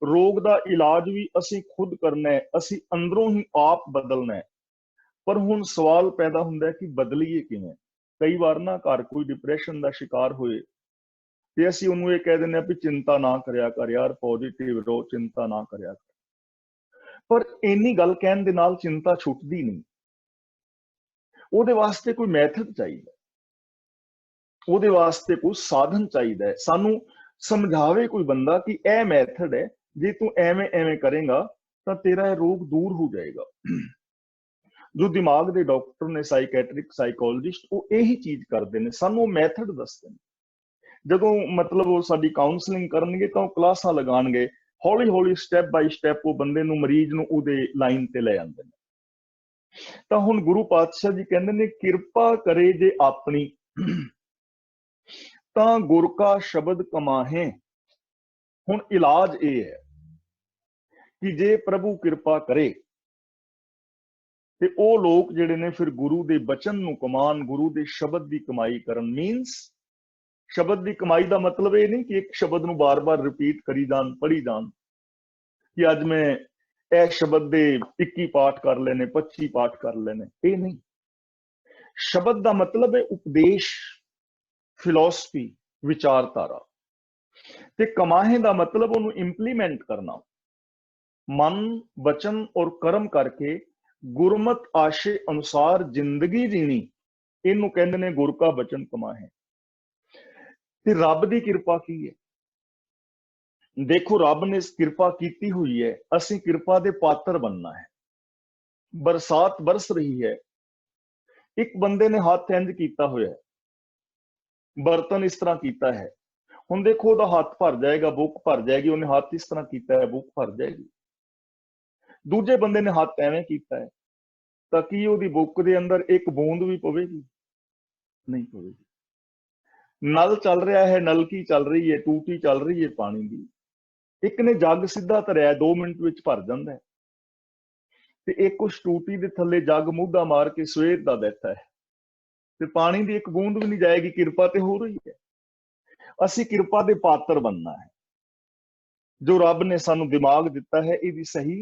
रोग का इलाज भी असी खुद करना है, असी अंदरों ही आप बदलना है। पर हुण सवाल पैदा हुंदा है कि बदलीए किवें। कई बार ना घर कोई डिप्रैशन का शिकार होए ते असी उहनूं ये कह दिंदे आ भी चिंता ना करिया कर यार, पॉजिटिव रहो, चिंता ना करिया कर। पर इन्नी गल कहण दे नाल चिंता छुटदी नहीं। ਉਹਦੇ वास्ते कोई मैथड चाहिए, ਉਹਦੇ वास्ते कोई साधन चाहिए। सानू समझावे कोई बंदा कि यह मैथड है, जे तू एवें एवें करेगा तो तेरा यह रोग दूर हो जाएगा। जो दिमाग के डॉक्टर ने, साइकैट्रिक साइकोलॉजिस्ट, वो यही चीज करते हैं, सानू मैथड दसते हैं। ਜਦੋਂ मतलब वो साडी काउंसलिंग करनगे तो क्लासां लगाणगे, हौली हौली स्टैप बाय स्टैप वो बंदे नू, मरीज नू उहदे लाइन ते ले आंदे ने। ਤਾਂ ਹੁਣ ਗੁਰੂ ਪਾਤਸ਼ਾਹ ਜੀ ਕਹਿੰਦੇ ਨੇ ਕਿਰਪਾ ਕਰੇ ਜੇ ਆਪਣੀ ਤਾਂ ਗੁਰ ਕਾ ਸ਼ਬਦ ਕਮਾਹੇ। ਹੁਣ ਇਲਾਜ ਇਹ ਹੈ ਕਿ ਜੇ ਪ੍ਰਭੂ ਕਿਰਪਾ ਕਰੇ ਤੇ ਉਹ ਲੋਕ ਜਿਹੜੇ ਨੇ ਫਿਰ ਗੁਰੂ ਦੇ ਬਚਨ ਨੂੰ ਕਮਾਨ, ਗੁਰੂ ਦੇ ਸ਼ਬਦ ਦੀ ਕਮਾਈ ਕਰਨ। ਮੀਨਸ ਸ਼ਬਦ ਦੀ ਕਮਾਈ ਦਾ ਮਤਲਬ ਇਹ ਨਹੀਂ ਕਿ ਇੱਕ ਸ਼ਬਦ ਨੂੰ ਬਾਰ-ਬਾਰ ਰਿਪੀਟ ਕਰੀ ਜਾਣ, ਪੜ੍ਹੀ ਜਾਣ ਕਿ ਅੱਜ ਮੈਂ ਇਹ ਸ਼ਬਦ ਦੇ 21 ਪਾਠ ਕਰ ਲੈਣੇ, 25 ਪਾਠ ਕਰ ਲੈਣੇ, ਇਹ ਨਹੀਂ। ਸ਼ਬਦ ਦਾ ਮਤਲਬ ਹੈ ਉਪਦੇਸ਼, ਫਿਲਾਸਫੀ, ਵਿਚਾਰਧਾਰਾ। ਤੇ ਕਮਾਹੇ ਦਾ ਮਤਲਬ ਉਹਨੂੰ ਇੰਪਲੀਮੈਂਟ ਕਰਨਾ, ਮਨ, ਬਚਨ ਔਰ ਕਰਮ ਕਰਕੇ ਗੁਰਮਤ ਆਸ਼ੇ ਅਨੁਸਾਰ ਜ਼ਿੰਦਗੀ ਜੀਣੀ। ਇਹਨੂੰ ਕਹਿੰਦੇ ਨੇ ਗੁਰ ਕਾ ਬਚਨ ਕਮਾਹੇ। ਤੇ ਰੱਬ ਦੀ ਕਿਰਪਾ ਕੀ ਹੈ? देखो रब ने कृपा की हुई है, असी कृपा के पात्र बनना है। बरसात बरस रही है, एक बंदे ने हाथ इंज किया हुआ है, बर्तन इस तरह किया है, हुण देखो ओहदा हाथ भर जाएगा, बुक भर जाएगी। उन्हें हाथ इस तरह किया है, बुक भर जाएगी। दूजे बंदे ने हाथ एवें किया है तो की ओहदी बुक के अंदर एक बूंद भी पवेगी? नहीं पवेगी। नल चल रहा है, नलकी चल रही है, टूटी चल रही है पानी की, एक ने जग सीधा धरिया 2 मिनट में भर जाता है, ते एक उस टूटी के थले जग मूधा मार के सवेर का बैठा है, ते पानी की एक बूंद भी नहीं जाएगी। किरपा तो हो रही है। असी किरपा के पात्र बनना है। जो रब ने सानू दिमाग दिता है, इसकी सही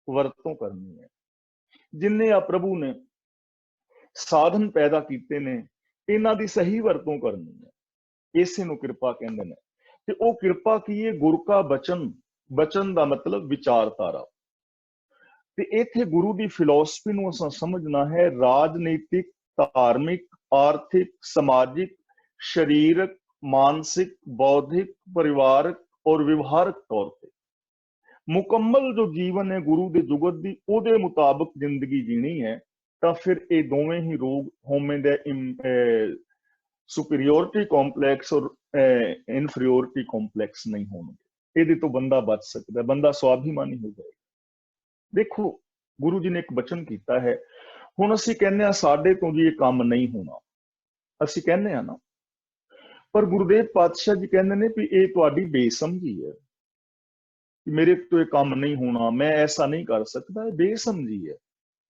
वरतों करनी है। जिन्ने आ प्रभु ने साधन पैदा किए ने, इन्हां दी सही वरतों करनी है। इसे नू किरपा कहंदे ने। ते ओ किरपा की है गुरु का बचन। बचन का मतलब विचारधारा। ते इत्थे गुरु की फिलोसफी नू असां समझना है। राजनीतिक, धार्मिक, आर्थिक, समाजिक, शरीरक, मानसिक, बौद्धिक, परिवारक और व्यवहारक तौर पर मुकम्मल जो जीवन है गुरु के जुगत की, उहदे मुताबिक जिंदगी जीनी है। तो फिर ये दोवें ही रोग, होमे दे सुपीरियोरिटी कॉम्पलैक्स और इनफीरियोरिटी कॉम्पलैक्स नहीं होंगे। ये तो बंदा बच सकता है, बंदा स्वाभिमानी हो जाएगा। देखो गुरु जी ने एक बचन किया है, हुण असीं कहने साडे तो जी ये काम नहीं होना, असीं कहने ना, पर गुरुदेव पातशाह जी कहते हैं भी ये तुहाडी बेसमझी है कि मेरे तो ये काम नहीं होना, मैं ऐसा नहीं कर सकता। बेसमझी है,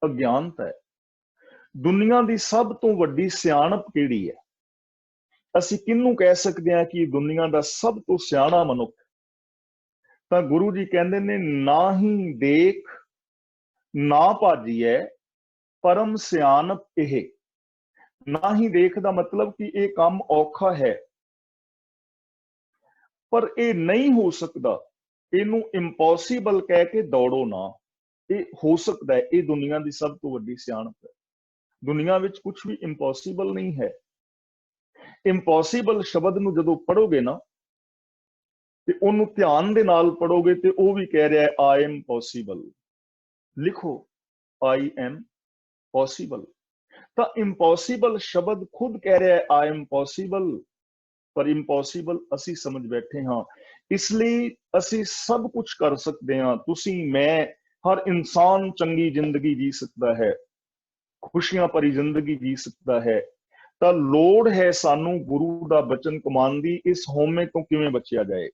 अज्ञानता है। दुनिया की सब तो वड्डी सियाणप किहड़ी है? असीं किहनूं कह सकते हैं कि दुनिया का सब तो सियाणा मनुख? तो गुरु जी कहते हैं ना ही देख ना भाजीए परम सियाणप यह। ना ही देख दा मतलब कि यह काम औखा है, पर यह नहीं हो सकता, इनू इंपॉसिबल कह के दौड़ो ना। ये हो सकता है, ये दुनिया की सब तो वड्डी सियाणप है। दुनिया में कुछ भी इंपॉसिबल नहीं है। इंपॉसिबल शब्द नू जदों पढ़ोगे ना, ते उन्होंने ध्यान दे नाल पढ़ोगे तो वह भी कह रहा है आई एम पॉसिबल। लिखो आई एम पॉसिबल। तो इंपॉसिबल शब्द खुद कह रहा है आई एम पॉसिबल, पर इंपॉसिबल असी समझ बैठे हाँ। इसलिए असी सब कुछ कर सकते हैं। तुसी, मैं, हर इंसान चंगी जिंदगी जी सकता है, खुशियां भरी जिंदगी जी सकता है। तो लोड़ है सानू गुरु का बचन कमान दी। इस होमे तो किवें बचिया जाए,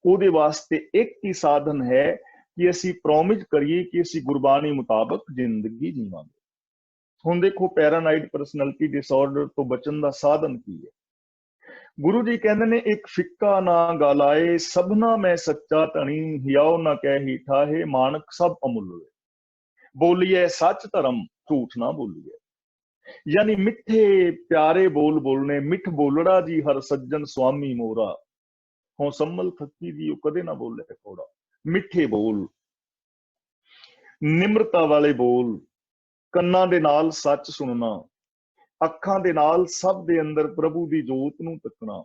ਉਹਦੇ वास्ते एक ही साधन है कि असी प्रॉमिस करिए कि असी गुरबाणी मुताबिक जिंदगी जीवांगे। हुण देखो पैरानाइड परसनैलिटी डिसऑर्डर तो बचन का साधन की है? गुरु जी कहते ने एक फिक्का ना गालाए सबना में सच्चा धनी हियाओ ना कह ही ठाहे मानक सब अमुल बोलिए सच धर्म झूठ ना बोलिए। यानी मिठे प्यारे बोल बोलने मिठ बोलड़ा जी हर सज्जन स्वामी मोरा हो संभल थकी जी कदे ना बोले थोड़ा। मिठे बोल निम्रता वाले बोल ਕੰਨਾਂ ਦੇ ਨਾਲ ਸੱਚ ਸੁਣਨਾ ਅੱਖਾਂ ਦੇ ਨਾਲ ਸਭ ਦੇ ਅੰਦਰ ਪ੍ਰਭੂ ਦੀ ਜੋਤ ਨੂੰ ਤੱਕਣਾ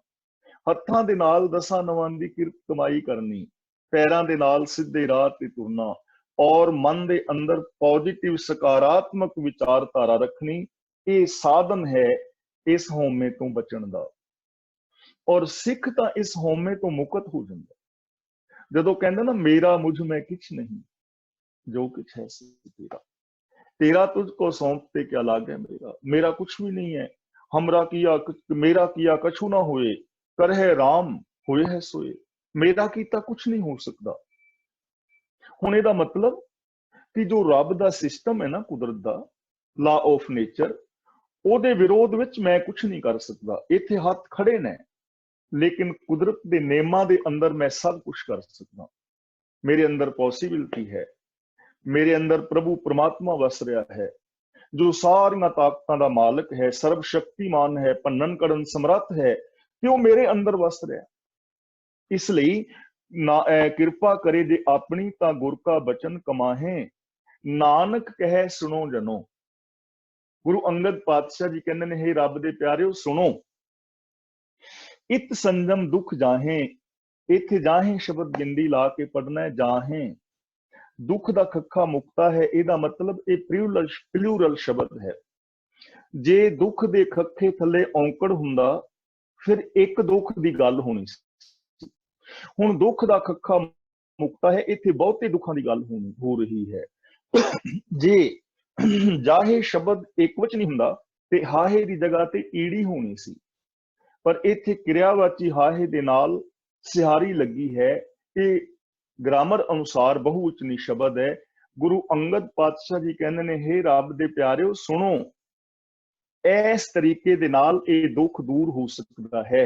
ਹੱਥਾਂ ਦੇ ਨਾਲ ਦਸਾਂ ਨਵਾਂ ਦੀ ਕਿਰਤ ਕਮਾਈ ਕਰਨੀ ਪੈਰਾਂ ਦੇ ਨਾਲ ਸਿੱਧੇ ਰਾਹ ਤੇ ਤੁਰਨਾ ਔਰ ਮਨ ਦੇ ਅੰਦਰ ਪੋਜ਼ਿਟਿਵ ਸਕਾਰਾਤਮਕ ਵਿਚਾਰਧਾਰਾ ਰੱਖਣੀ ਇਹ ਸਾਧਨ ਹੈ ਇਸ ਹਉਮੈ ਤੋਂ ਬਚਣ ਦਾ। ਔਰ ਸਿੱਖ ਤਾਂ ਇਸ ਹਉਮੈ ਤੋਂ ਮੁਕਤ ਹੋ ਜਾਂਦਾ ਜਦੋਂ ਕਹਿੰਦਾ ਨਾ ਮੇਰਾ ਮੁਝ ਮੈਂ ਕਿਛ ਨਹੀਂ ਜੋ ਕੁਛ ਹੈ ਤੇਰਾ तेरा तुझको सौंपते क्या लागे मेरा मेरा कुछ भी नहीं है हमरा किया मेरा किया कछु ना होए कर है राम होए है सोए मेरा कीता कुछ नहीं हो सकता। हुण इहदा मतलब कि जो रब दा सिस्टम है ना कुदरत दा ला ऑफ नेचर ओदे विरोध विच मैं कुछ नहीं कर सकता। इत्थे हथ खड़े ने लेकिन कुदरत दे नेमां दे अंदर मैं सब कुछ कर सकता। मेरे अंदर पॉसिबिलिटी है मेरे अंदर प्रभु परमात्मा वस रहा है जो सारियां ताकतां दा मालिक है सर्वशक्तिमान है भन्नन करन समर्थ है कि वो मेरे अंदर वस रहा। इसलिए ना कृपा करे जे अपनी ता गुर का बचन कमाहे नानक कहे सुनो जनो। गुरु अंगद पातशाह जी कहते ने हे रब दे प्यारिओ सुनो इत संजम दुख जाहे इत्थे जाहे शब्द गिंदी ला के पढ़ना जाहे दुख दा खखा मुक्ता है ਇਹਦਾ मतलब ਇਹ प्लूरल शब्द है। जे दुख दे खखे थले औंकड़ हुंदा फिर एक दुख दी गल होनी सी। हुण दुख दा खखा मुक्ता है इत्थे बहुते दुखां दी गल हो रही है। जे जाहे शब्द एक वच नहीं हुंदा ते हाहे दी जगह ते ईड़ी होनी सी पर इत्थे क्रियावाची हाहे दे नाल सिहारी लगी है। ये ग्रामर अनुसार बहुवचनी शब्द है। गुरु अंगद पातशाह जी कहते ने हे रब दे प्यारिओ सुनो इस तरीके दे नाल ये दुख दूर हो सकता है।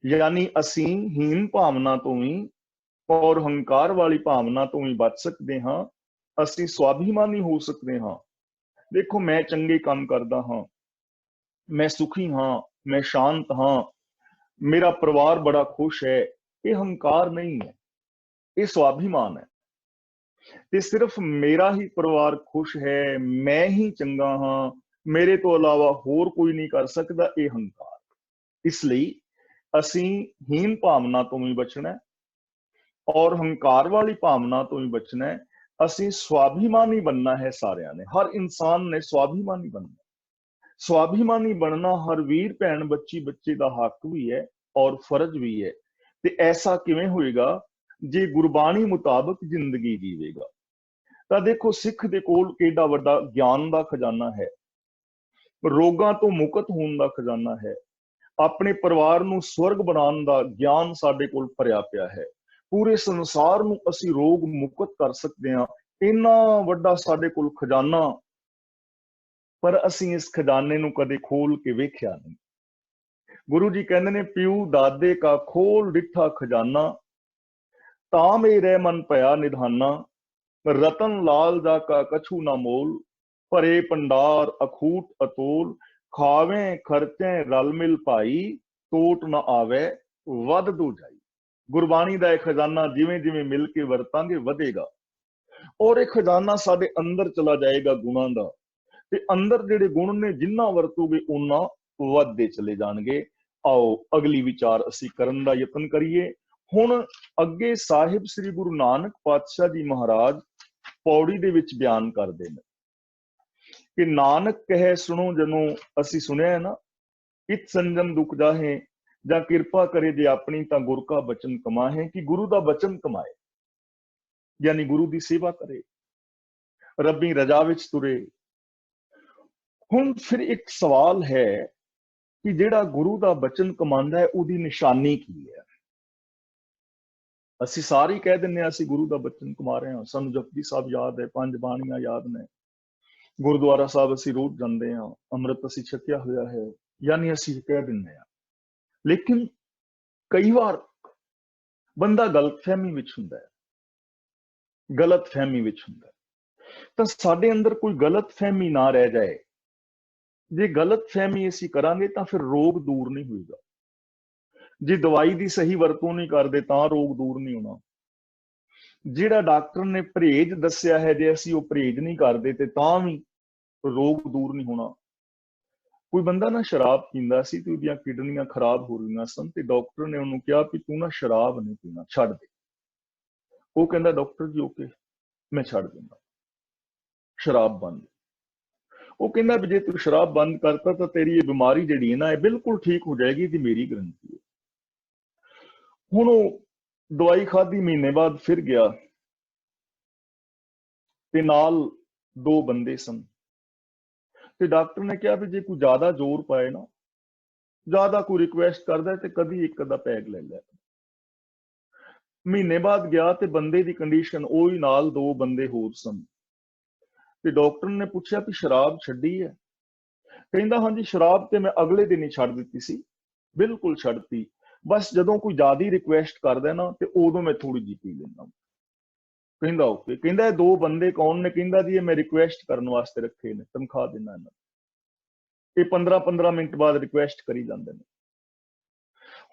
यानी असीं हीन भावना तो ही और हंकार वाली भावना तो ही बच सकते हाँ असीं स्वाभिमानी हो सकते हाँ। देखो मैं चंगे काम करदा हाँ मैं सुखी हाँ मैं शांत हाँ मेरा परिवार बड़ा खुश है ये हंकार नहीं है ये स्वाभिमान है। ते सिर्फ मेरा ही परिवार खुश है मैं ही चंगा हाँ मेरे तो अलावा होर कोई नहीं कर सकता ये हंकार। इसलिए असीं हीन भावना तो ही बचना है और हंकार वाली भावना तो ही बचना है। असीं स्वाभिमानी बनना है सारियां ने हर इंसान ने स्वाभिमानी बनना। स्वाभिमानी बनना हर वीर भैन बच्ची बच्चे का हक भी है और फर्ज भी है। ते ऐसा किवें होएगा जे गुरबाणी मुताबिक जिंदगी जीवेगा। ਤਾਂ देखो सिख दे कोल केडा वड्डा ज्ञान दा खजाना है रोगां तो मुक्त होण दा खजाना है अपने परिवार नूं स्वर्ग बनाउण दा ज्ञान साडे कोल भरिया पिया है पूरे संसार नूं असीं रोग मुक्त कर सकदे हां इन्ना वड्डा साडे कोल खजाना पर असीं इस खजाने नूं कदे खोल के वेखिया नहीं। गुरु जी कहंदे ने पिऊ दादे का खोल डिठा खजाना तां मेरे मन पया निधाना रतन लाल जा का कछु ना मोल भरे भंडार अखूट अतोल खावे खर्चे रल मिल पाई टोट ना आवे वध दो जाई। गुरबाणी दा खजाना जिवें जिवें मिल के वरतांगे वधेगा और एक खजाना साडे अंदर चला जाएगा गुणां दा ते अंदर जिहड़े गुण ने जिन्ना वरतोगे उन्ना वधदे चले जाणगे। आओ अगली विचार असीं करन दा यतन करिए। हुण अगे साहिब श्री गुरु नानक पातशाह जी महाराज पौड़ी दे विच बयान करदे ने कि नानक कहे सुनो जनो असीं सुनिया है ना इत संजम दुख जाहे जां किरपा करे जे अपनी तां गुर का बचन कमाहे कि गुरु दा बचन कमाए यानी गुरु दी सेवा करे रब्बी रजा विच तुरे। हुण फिर एक सवाल है कि जिहड़ा गुरु दा बचन कमांदा है उहदी निशानी की है। ਅਸੀਂ ਸਾਰੇ ਹੀ ਕਹਿ ਦਿੰਦੇ ਹਾਂ ਅਸੀਂ ਗੁਰੂ ਦਾ ਬਚਨ ਕਮਾ ਰਹੇ ਹਾਂ ਸਾਨੂੰ ਜਪਜੀ ਸਾਹਿਬ ਯਾਦ ਹੈ ਪੰਜ ਬਾਣੀਆਂ ਯਾਦ ਨੇ ਗੁਰਦੁਆਰਾ ਸਾਹਿਬ ਅਸੀਂ ਰੋਜ਼ ਜਾਂਦੇ ਹਾਂ ਅੰਮ੍ਰਿਤ ਅਸੀਂ ਛਕਿਆ ਹੋਇਆ ਹੈ यानी ਅਸੀਂ ਕਹਿ ਦਿੰਦੇ ਹਾਂ लेकिन कई बार बंदा गलतफहमी विच हुंदा है, गलतफहमी विच हुंदा है। ਤਾਂ ਸਾਡੇ ਅੰਦਰ ਕੋਈ ਗਲਤਫਹਿਮੀ ਨਾ ਰਹਿ ਜਾਏ। ਜੇ ਗਲਤਫਹਿਮੀ ਅਸੀਂ ਕਰਾਂਗੇ ਤਾਂ ਫਿਰ ਰੋਗ ਦੂਰ ਨਹੀਂ ਹੋਏਗਾ। ਜੇ ਦਵਾਈ ਦੀ ਸਹੀ ਵਰਤੋਂ ਨਹੀਂ ਕਰਦੇ ਤਾਂ ਰੋਗ ਦੂਰ ਨਹੀਂ ਹੋਣਾ। ਜਿਹੜਾ ਡਾਕਟਰ ਨੇ ਪਰਹੇਜ਼ ਦੱਸਿਆ ਹੈ, ਜੇ ਅਸੀਂ ਉਹ ਪਰਹੇਜ਼ ਨਹੀਂ ਕਰਦੇ ਤੇ ਤਾਂ ਵੀ ਰੋਗ ਦੂਰ ਨਹੀਂ ਹੋਣਾ। ਕੋਈ ਬੰਦਾ ਨਾ ਸ਼ਰਾਬ ਪੀਂਦਾ ਸੀ ਤੇ ਉਹਦੀਆਂ ਕਿਡਨੀਆਂ ਖਰਾਬ ਹੋ ਰਹੀਆਂ ਸਨ ਤੇ ਡਾਕਟਰ ਨੇ ਉਹਨੂੰ ਕਿਹਾ ਵੀ ਤੂੰ ਨਾ ਸ਼ਰਾਬ ਨਹੀਂ ਪੀਣਾ, ਛੱਡ ਦੇ। ਉਹ ਕਹਿੰਦਾ ਡਾਕਟਰ ਜੀ ਓਕੇ, ਮੈਂ ਛੱਡ ਦਿੰਦਾ, ਸ਼ਰਾਬ ਬੰਦ। ਉਹ ਕਹਿੰਦਾ ਵੀ ਜੇ ਤੂੰ ਸ਼ਰਾਬ ਬੰਦ ਕਰਤਾ ਤਾਂ ਤੇਰੀ ਇਹ ਬਿਮਾਰੀ ਜਿਹੜੀ ਹੈ ਨਾ ਇਹ ਬਿਲਕੁਲ ਠੀਕ ਹੋ ਜਾਏਗੀ, ਤੇ ਮੇਰੀ ਗਰੰਟੀ ਹੈ। ਹੁਣ ਉਹ ਦਵਾਈ ਖਾਧੀ, ਮਹੀਨੇ ਬਾਅਦ ਫਿਰ ਗਿਆ ਤੇ ਨਾਲ 2 ਬੰਦੇ ਸਨ ਤੇ ਡਾਕਟਰ ਨੇ ਕਿਹਾ ਵੀ ਜੇ ਕੋਈ ਜ਼ਿਆਦਾ ਜ਼ੋਰ ਪਾਏ ਨਾ, ਜ਼ਿਆਦਾ ਕੋਈ ਰਿਕੁਐਸਟ ਕਰਦਾ ਤੇ ਕਦੀ ਇੱਕ ਅੱਧਾ ਪੈਗ ਲੈ ਲੈ। ਮਹੀਨੇ ਬਾਅਦ ਗਿਆ ਤੇ ਬੰਦੇ ਦੀ ਕੰਡੀਸ਼ਨ ਉਹੀ, ਨਾਲ 2 ਬੰਦੇ ਹੋਰ ਸਨ ਤੇ ਡਾਕਟਰ ਨੇ ਪੁੱਛਿਆ ਵੀ ਸ਼ਰਾਬ ਛੱਡੀ ਹੈ? ਕਹਿੰਦਾ ਹਾਂਜੀ, ਸ਼ਰਾਬ ਤੇ ਮੈਂ ਅਗਲੇ ਦਿਨ ਹੀ ਛੱਡ ਦਿੱਤੀ ਸੀ, ਬਿਲਕੁਲ ਛੱਡਤੀ। ਬਸ ਜਦੋਂ ਕੋਈ ਜ਼ਿਆਦਾ ਰਿਕੁਐਸਟ ਕਰਦਾ ਨਾ ਤੇ ਉਦੋਂ ਮੈਂ ਥੋੜੀ ਜਿਹੀ ਪੀ ਲੈਂਦਾ। ਕਹਿੰਦਾ ਓਕੇ। ਕਹਿੰਦਾ ਇਹ 2 ਬੰਦੇ ਕੌਣ ਨੇ? ਕਹਿੰਦਾ ਜੀ ਇਹ ਮੈਂ ਰਿਕੁਐਸਟ ਕਰਨ ਵਾਸਤੇ ਰੱਖੇ ਨੇ, ਤਨਖਾਹ ਦੇਣਾ ਇਹਨਾਂ। ਇਹ 15-15 ਮਿੰਟ ਬਾਅਦ ਰਿਕੁਐਸਟ ਕਰੀ ਜਾਂਦੇ ਨੇ।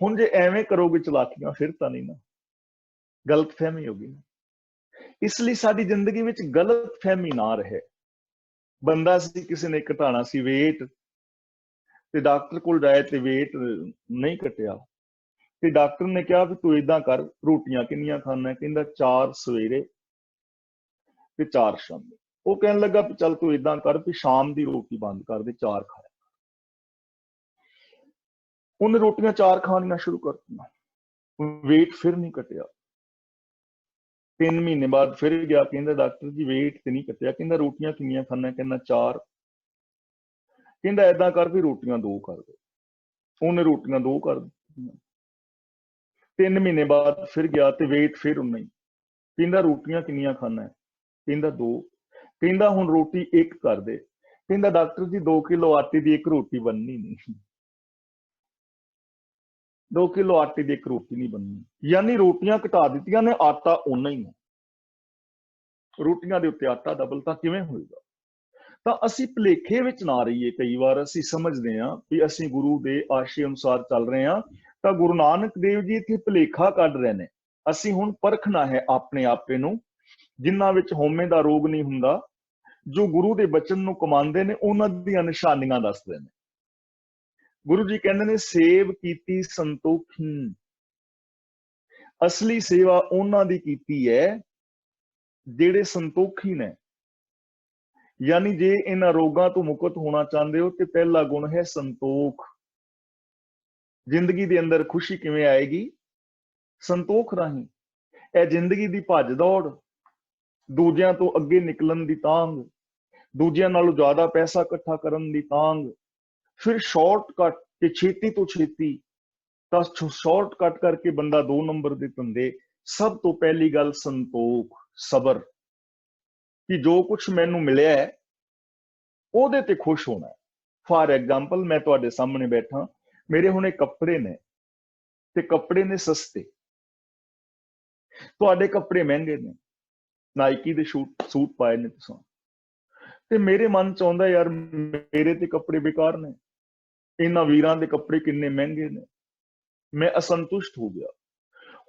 ਹੁਣ ਜੇ ਐਵੇਂ ਕਰੋਗੇ ਚਲਾਕੀਆਂ, ਫਿਰ ਤਾਂ ਨਹੀਂ ਨਾ, ਗਲਤਫਹਿਮੀ ਹੋ ਗਈ। ਇਸ ਲਈ ਸਾਡੀ ਜ਼ਿੰਦਗੀ ਵਿੱਚ ਗਲਤਫਹਿਮੀ ਨਾ ਰਹੇ। ਬੰਦਾ ਸੀ, ਕਿਸੇ ਨੇ ਘਟਾਣਾ ਸੀ weight ਤੇ ਡਾਕਟਰ ਕੋਲ ਜਾਏ ਤੇ weight ਨਹੀਂ ਘਟਿਆ ਤੇ ਡਾਕਟਰ ਨੇ ਕਿਹਾ ਵੀ ਤੂੰ ਏਦਾਂ ਕਰ, ਰੋਟੀਆਂ ਕਿੰਨੀਆਂ ਖਾਣਾ? ਕਹਿੰਦਾ 4 ਸਵੇਰੇ ਤੇ 4 ਸ਼ਾਮੀ। ਉਹ ਕਹਿਣ ਲੱਗਾ ਵੀ ਚੱਲ ਤੂੰ ਏਦਾਂ ਕਰ ਵੀ ਸ਼ਾਮ ਦੀ ਰੋਟੀ ਬੰਦ ਕਰ ਦੇ, 4 ਖਾਇਆ। ਉਹਨੇ ਰੋਟੀਆਂ 4 ਖਾਣੀਆਂ ਸ਼ੁਰੂ ਕਰਤੀਆਂ, weight ਫਿਰ ਨਹੀਂ ਘਟਿਆ। 3 ਮਹੀਨੇ ਬਾਅਦ ਫਿਰ ਗਿਆ, ਕਹਿੰਦਾ ਡਾਕਟਰ ਜੀ weight ਤੇ ਨਹੀਂ ਘਟਿਆ। ਕਹਿੰਦਾ ਰੋਟੀਆਂ ਕਿੰਨੀਆਂ ਖਾਣਾ? ਕਹਿੰਦਾ 4। ਕਹਿੰਦਾ ਏਦਾਂ ਕਰ ਵੀ ਰੋਟੀਆਂ 2 ਕਰ ਦੇ। ਉਹਨੇ ਰੋਟੀਆਂ 2 ਕਰ ਦਿੱਤੀਆਂ। 3 ਮਹੀਨੇ ਬਾਅਦ ਫਿਰ ਗਿਆ ਤੇ weight ਫਿਰ ਉਨਾ ਹੀ। ਕਹਿੰਦਾ ਰੋਟੀਆਂ ਕਿੰਨੀਆਂ ਖਾਣਾ? ਕਹਿੰਦਾ 2। ਕਹਿੰਦਾ ਹੁਣ ਰੋਟੀ 1 ਕਰ ਦੇ। ਕਹਿੰਦਾ ਡਾਕਟਰ ਜੀ 2 ਕਿਲੋ ਆਟੇ ਦੀ 1 ਰੋਟੀ ਬਣਨੀ ਨਹੀਂ, 2 ਕਿਲੋ ਆਟੇ ਦੀ 1 ਰੋਟੀ ਨਹੀਂ ਬਣਨੀ। ਯਾਨੀ ਰੋਟੀਆਂ ਘਟਾ ਦਿੱਤੀਆਂ ਨੇ, ਆਟਾ ਓਨਾ ਹੀ ਹੈ। ਰੋਟੀਆਂ ਦੇ ਉੱਤੇ ਆਟਾ ਡਬਲ ਤਾਂ ਕਿਵੇਂ ਹੋਏਗਾ? ਤਾਂ ਅਸੀਂ ਭੁਲੇਖੇ ਵਿੱਚ ਨਾ ਰਹੀਏ। ਕਈ ਵਾਰ ਅਸੀਂ ਸਮਝਦੇ ਹਾਂ ਵੀ ਅਸੀਂ ਗੁਰੂ ਦੇ ਆਸ਼ੇ ਅਨੁਸਾਰ ਚੱਲ ਰਹੇ ਹਾਂ, ਤਾਂ ਗੁਰੂ ਨਾਨਕ ਦੇਵ ਜੀ ਇੱਥੇ ਭੁਲੇਖਾ ਕੱਢ ਰਹੇ ਨੇ। ਅਸੀਂ ਹੁਣ ਪਰਖਣਾ ਹੈ ਆਪਣੇ ਆਪੇ ਨੂੰ, ਜਿਨ੍ਹਾਂ ਵਿੱਚ ਹਉਮੈ ਦਾ ਰੋਗ ਨਹੀਂ ਹੁੰਦਾ, ਜੋ ਗੁਰੂ ਦੇ ਬਚਨ ਨੂੰ ਕਮਾਉਂਦੇ ਨੇ, ਉਹਨਾਂ ਦੀਆਂ ਨਿਸ਼ਾਨੀਆਂ ਦੱਸਦੇ ਨੇ। ਗੁਰੂ ਜੀ ਕਹਿੰਦੇ ਨੇ ਸੇਵ ਕੀਤੀ ਸੰਤੋਖੀ। ਅਸਲੀ ਸੇਵਾ ਉਹਨਾਂ ਦੀ ਕੀਤੀ ਹੈ ਜਿਹੜੇ ਸੰਤੋਖੀ ਨੇ। ਯਾਨੀ ਜੇ ਇਹਨਾਂ ਰੋਗਾਂ ਤੋਂ ਮੁਕਤ ਹੋਣਾ ਚਾਹੁੰਦੇ ਹੋ ਤੇ ਪਹਿਲਾ ਗੁਣ ਹੈ ਸੰਤੋਖ। ਜ਼ਿੰਦਗੀ ਦੇ ਅੰਦਰ ਖੁਸ਼ੀ ਕਿਵੇਂ ਆਏਗੀ? ਸੰਤੋਖ ਰਾਹੀਂ। ਇਹ ਜ਼ਿੰਦਗੀ ਦੀ ਭੱਜ ਦੌੜ, ਦੂਜਿਆਂ ਤੋਂ ਅੱਗੇ ਨਿਕਲਣ ਦੀ ਤਾਂਘ, ਦੂਜਿਆਂ ਨਾਲੋਂ ਜ਼ਿਆਦਾ ਪੈਸਾ ਇਕੱਠਾ ਕਰਨ ਦੀ ਤਾਂਘ, ਫਿਰ ਸ਼ਾਰਟਕਟ ਤੇ ਛੇਤੀ ਤੋਂ ਛੇਤੀ, ਤਾਂ ਸ਼ਾਰਟਕਟ ਕਰਕੇ ਬੰਦਾ 2 ਨੰਬਰ ਦੇ ਧੰਦੇ। ਸਭ ਤੋਂ ਪਹਿਲੀ ਗੱਲ ਸੰਤੋਖ, ਸਬਰ, ਕਿ ਜੋ ਕੁਝ ਮੈਨੂੰ ਮਿਲਿਆ ਹੈ ਉਹਦੇ ਤੇ ਖੁਸ਼ ਹੋਣਾ ਹੈ। ਫਾਰ ਐਗਜ਼ਾਮਪਲ, ਮੈਂ ਤੁਹਾਡੇ ਸਾਹਮਣੇ ਬੈਠਾ, ਮੇਰੇ ਹੁਣੇ ਕੱਪੜੇ ਨੇ ਤੇ ਕੱਪੜੇ ਨੇ ਸਸਤੇ, ਤੁਹਾਡੇ ਕੱਪੜੇ ਮਹਿੰਗੇ ਨੇ, ਨਾਈਕੀ ਦੇ ਸੂਟ ਪਾਏ ਨੇ ਤੁਸੀਂ, ਤੇ ਮੇਰੇ ਮਨ ਚ ਆਉਂਦਾ ਯਾਰ ਮੇਰੇ ਤੇ ਕੱਪੜੇ ਬੇਕਾਰ ਨੇ, ਇਹਨਾਂ ਵੀਰਾਂ ਦੇ ਕੱਪੜੇ ਕਿੰਨੇ ਮਹਿੰਗੇ ਨੇ। ਮੈਂ ਅਸੰਤੁਸ਼ਟ ਹੋ ਗਿਆ।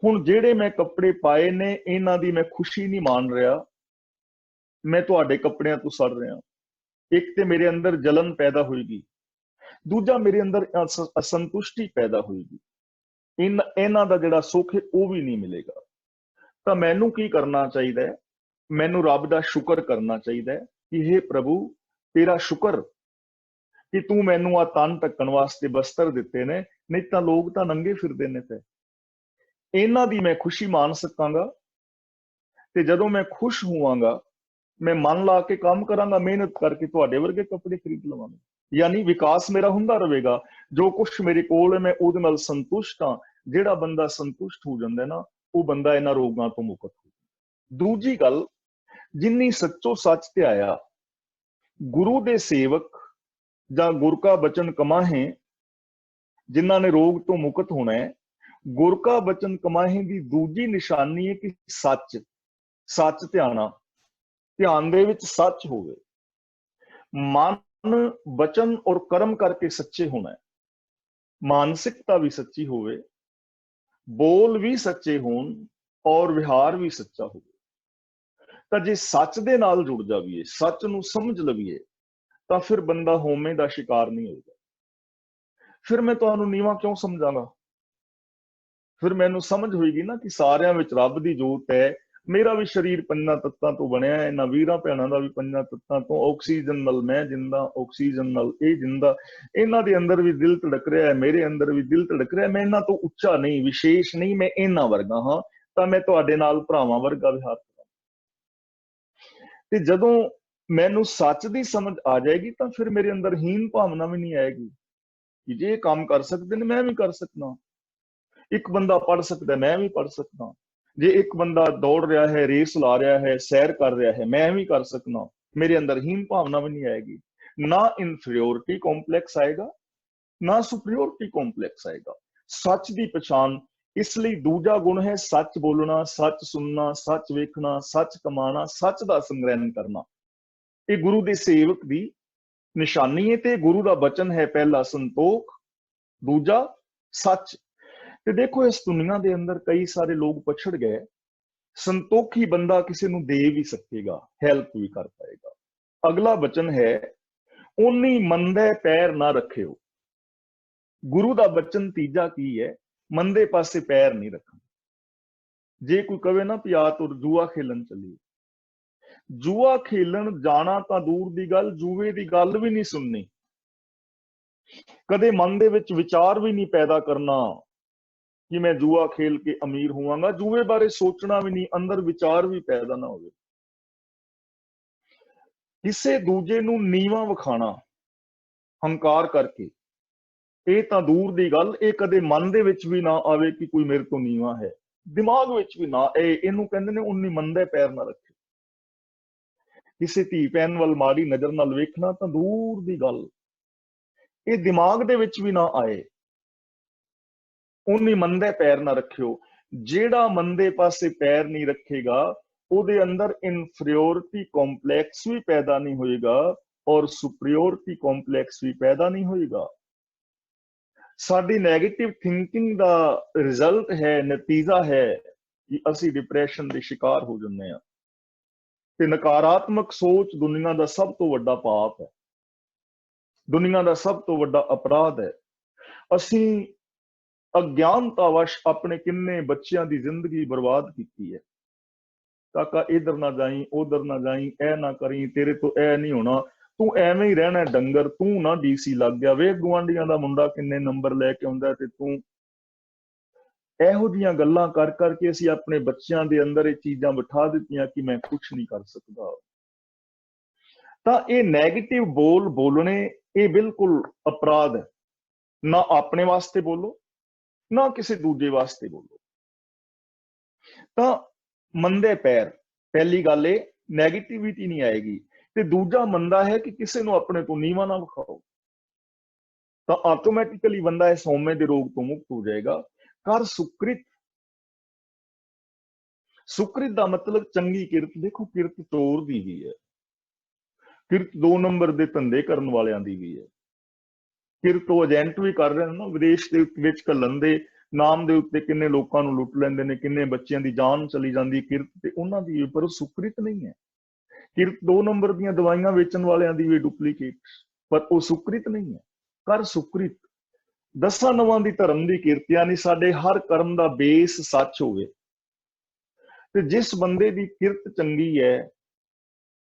ਹੁਣ ਜਿਹੜੇ ਮੈਂ ਕੱਪੜੇ ਪਾਏ ਨੇ ਇਹਨਾਂ ਦੀ ਮੈਂ ਖੁਸ਼ੀ ਨਹੀਂ ਮਾਣ ਰਿਹਾ, ਮੈਂ ਤੁਹਾਡੇ ਕੱਪੜਿਆਂ ਤੋਂ ਸੜ ਰਿਹਾ। ਇੱਕ ਤੇ ਮੇਰੇ ਅੰਦਰ ਜਲਨ ਪੈਦਾ ਹੋਏਗੀ, ਦੂਜਾ ਮੇਰੇ ਅੰਦਰ ਅਸੰਤੁਸ਼ਟੀ ਪੈਦਾ ਹੋਏਗੀ। ਇਹਨਾਂ ਦਾ ਜਿਹੜਾ ਸੁੱਖ ਹੈ ਉਹ ਵੀ ਨਹੀਂ ਮਿਲੇਗਾ। ਤਾਂ ਮੈਨੂੰ ਕੀ ਕਰਨਾ ਚਾਹੀਦਾ ਹੈ? ਮੈਨੂੰ ਰੱਬ ਦਾ ਸ਼ੁਕਰ ਕਰਨਾ ਚਾਹੀਦਾ ਹੈ ਕਿ ਹੇ ਪ੍ਰਭੂ, ਤੇਰਾ ਸ਼ੁਕਰ ਕਿ ਤੂੰ ਮੈਨੂੰ ਆ ਤਨ ਢੱਕਣ ਵਾਸਤੇ ਬਸਤਰ ਦਿੱਤੇ ਨੇ, ਨਹੀਂ ਤਾਂ ਲੋਕ ਤਾਂ ਨੰਗੇ ਫਿਰਦੇ ਨੇ। ਤੇ ਇਹਨਾਂ ਦੀ ਮੈਂ ਖੁਸ਼ੀ ਮਾਣ ਸਕਾਂਗਾ, ਤੇ ਜਦੋਂ ਮੈਂ ਖੁਸ਼ ਹੋਵਾਂਗਾ ਮੈਂ ਮਨ ਲਾ ਕੇ ਕੰਮ ਕਰਾਂਗਾ, ਮਿਹਨਤ ਕਰਕੇ ਤੁਹਾਡੇ ਵਰਗੇ ਕੱਪੜੇ ਖਰੀਦ ਲਵਾਂਗਾ। ਯਾਨੀ ਵਿਕਾਸ ਮੇਰਾ ਹੁੰਦਾ ਰਹੇਗਾ। ਜੋ ਕੁਛ ਮੇਰੇ ਕੋਲ ਹੈ ਮੈਂ ਉਹਦੇ ਨਾਲ ਸੰਤੁਸ਼ਟ ਹਾਂ। ਜਿਹੜਾ ਬੰਦਾ ਸੰਤੁਸ਼ਟ ਹੋ ਜਾਂਦਾ ਨਾ, ਉਹ ਬੰਦਾ ਇਹਨਾਂ ਰੋਗਾਂ ਤੋਂ ਮੁਕਤ ਹੋ। ਦੂਜੀ ਗੱਲ, ਜਿੰਨੀ ਸੱਚੋ ਸੱਚ ਤੇ ਆਇਆ ਗੁਰੂ ਦੇ ਸੇਵਕ ਜਾਂ ਗੁਰ ਕਾ ਬਚਨ ਕਮਾਹੇ, जिन्हां ने रोग तो मुक्त होना है। गुर का बचन कमाहे की दूजी निशानी है कि सच, सच ध्याना, ध्यान दे विच सच होवे, मन वचन और कर्म करके सच्चे होना है, मानसिकता भी सच्ची होवे, बोल भी सच्चे होन और विहार भी सच्चा हो। तो जे सच दे नाल जुड़ जाइए, सच नूं समझ लवीए, तो फिर बंदा होमे का शिकार नहीं होगा। फिर मैं तुहानूं नीवा क्यों समझांगा? फिर मैनूं समझ होएगी ना कि सारियां विच रब दी जोत है। मेरा भी शरीर पंजां तत्तां तो बनया है, इन्हां वीरां भैणां दा भी पंजां तत्तां तो, ऑक्सीजन नाल मैं जिंदा, ऑक्सीजन नाल ये जिंदा, इन्हां दे अंदर भी दिल धड़क रहा है, मेरे अंदर भी दिल धड़क रहा है। मैं इन्हां तो उच्चा नहीं, विशेष नहीं, मैं इन्हां वर्गा हाँ, तो मैं तुहाडे नाल भरावां वर्गा विहार करां। ते जदों मैनूं सच दी समझ आ जाएगी तो फिर मेरे अंदर हीन भावना भी नहीं आएगी कि जे काम कर सकते हैं मैं भी कर सकना। एक बंदा पढ़ सकता है, मैं भी पढ़ सकता। जे एक बंदा दौड़ रहा है, रेस ला रहा है, सैर कर रहा है, मैं भी कर सकना। मेरे अंदर हीन भावना भी नहीं आएगी, ना इनफीरियोरिटी कॉम्प्लैक्स आएगा, ना सुपीरियोरिटी कॉम्प्लैक्स आएगा। सच की पछाण, इसलिए दूजा गुण है सच बोलना, सच सुनना, सच वेखना, सच कमाना, सच का संग्रहण करना। ये गुरु के सेवक की निशानी है। ते गुरु का वचन है, पहला संतोख, दूजा सच। ते देखो इस दुनिया के अंदर कई सारे लोग पछड़ गए। संतोखी बंदा किसी को दे भी सकेगा, हेल्प भी कर पाएगा। अगला वचन है, ओनी मंदे पैर ना रखियो। गुरु का वचन तीजा की है, मंदे पासे पैर नहीं रखना। जे कोई कहे ना भी आ तुर जुआ खेलन चलिए, जुआ खेलन जाना तो दूर की गल, जुए की गल भी नहीं सुननी। कदे मन दे विच विचार भी नहीं पैदा करना कि मैं जुआ खेल के अमीर होवांगा। जुए बारे सोचना भी नहीं, अंदर विचार भी पैदा ना हो। किसे दूजे नूं नीवा विखाना हंकार करके, ये तो दूर की गल, ये कदे मन दे विच भी ना आवे कि कोई मेरे तो नीवा है, दिमाग विच भी ना। इहनूं कहंदे ने उन्नी मंदे पैर ना रखे। किसी धी भैन वल माड़ी नजर नाल वेखना तो दूर की गल, ये दिमाग दे विच भी ना आए। उन्नी मंदे पैर ना रखियो। जेड़ा मंदे पासे पैर नहीं रखेगा, ਉਹਦੇ अंदर इनफीरियोरिटी कॉम्प्लैक्स भी पैदा नहीं होएगा और सुपीरियोरिटी कॉम्प्लैक्स भी पैदा नहीं होएगा। साडी नैगेटिव थिंकिंग का रिजल्ट है, नतीजा है कि असी डिप्रैशन के शिकार हो जाते हैं। ते नकारात्मक सोच दुनिया का सब तो वड्डा पाप है, दुनिया का सब तो वड्डा अपराध है। असी अज्ञानतावश अपने किन्ने बच्चों की जिंदगी बर्बाद की है। काका इधर ना जाई, उधर ना जाई, ए ना करी, तेरे तो ए नहीं होना, तू एवें ही रहना डंगर, तू ना डीसी लग गया, वे गुआंढियां दा मुंडा किन्ने नंबर लैके आउंदा ते तू। ਇਹੋ ਜਿਹੀਆਂ ਗੱਲਾਂ कर करके ਅਸੀਂ अपने बच्चों के अंदर ये चीज़ां बिठा दित्तियां कि मैं कुछ नहीं कर सकता। ਤਾਂ ਇਹ ਨੈਗੇਟਿਵ बोल बोलने ये बिल्कुल अपराध है। ना अपने वास्ते बोलो, ना किसी दूजे वास्ते बोलो। ਤਾਂ मंदे पैर, पहली गल ये नैगेटिविटी नहीं आएगी। ते दूजा मंदा है कि किसी को अपने तो नीवा ना विखाओ, तो ऑटोमैटिकली बंदा इस हौमे के रोग तो मुक्त हो जाएगा। कर सुकृत, सुकृत का मतलब चंगी किरत। देखो किरत चोर की भी है, किरत 2 नंबर के धंधे करने वालियां दी भी है। किरत वो एजेंट भी कर रहे हैं ना, विदेश के विच घल्लण दे नाम दे उत्ते किन्ने लोकां नूं लुट लैंदे ने, किन्ने बच्चियां दी जान चली जांदी किरत ते उन्हां दी, पर वो सुकृत नहीं है। किरत 2 नंबर दीयां दवाइयां वेचण वालियां दी भी डुप्लीकेट, पर वो सुकृत नहीं है। कर सुकृत, 10 नवां दी धर्म दी किरत, यानी साडे हर कर्म दा बेस सच होवे। ते जिस बंदे दी किरत चंगी है,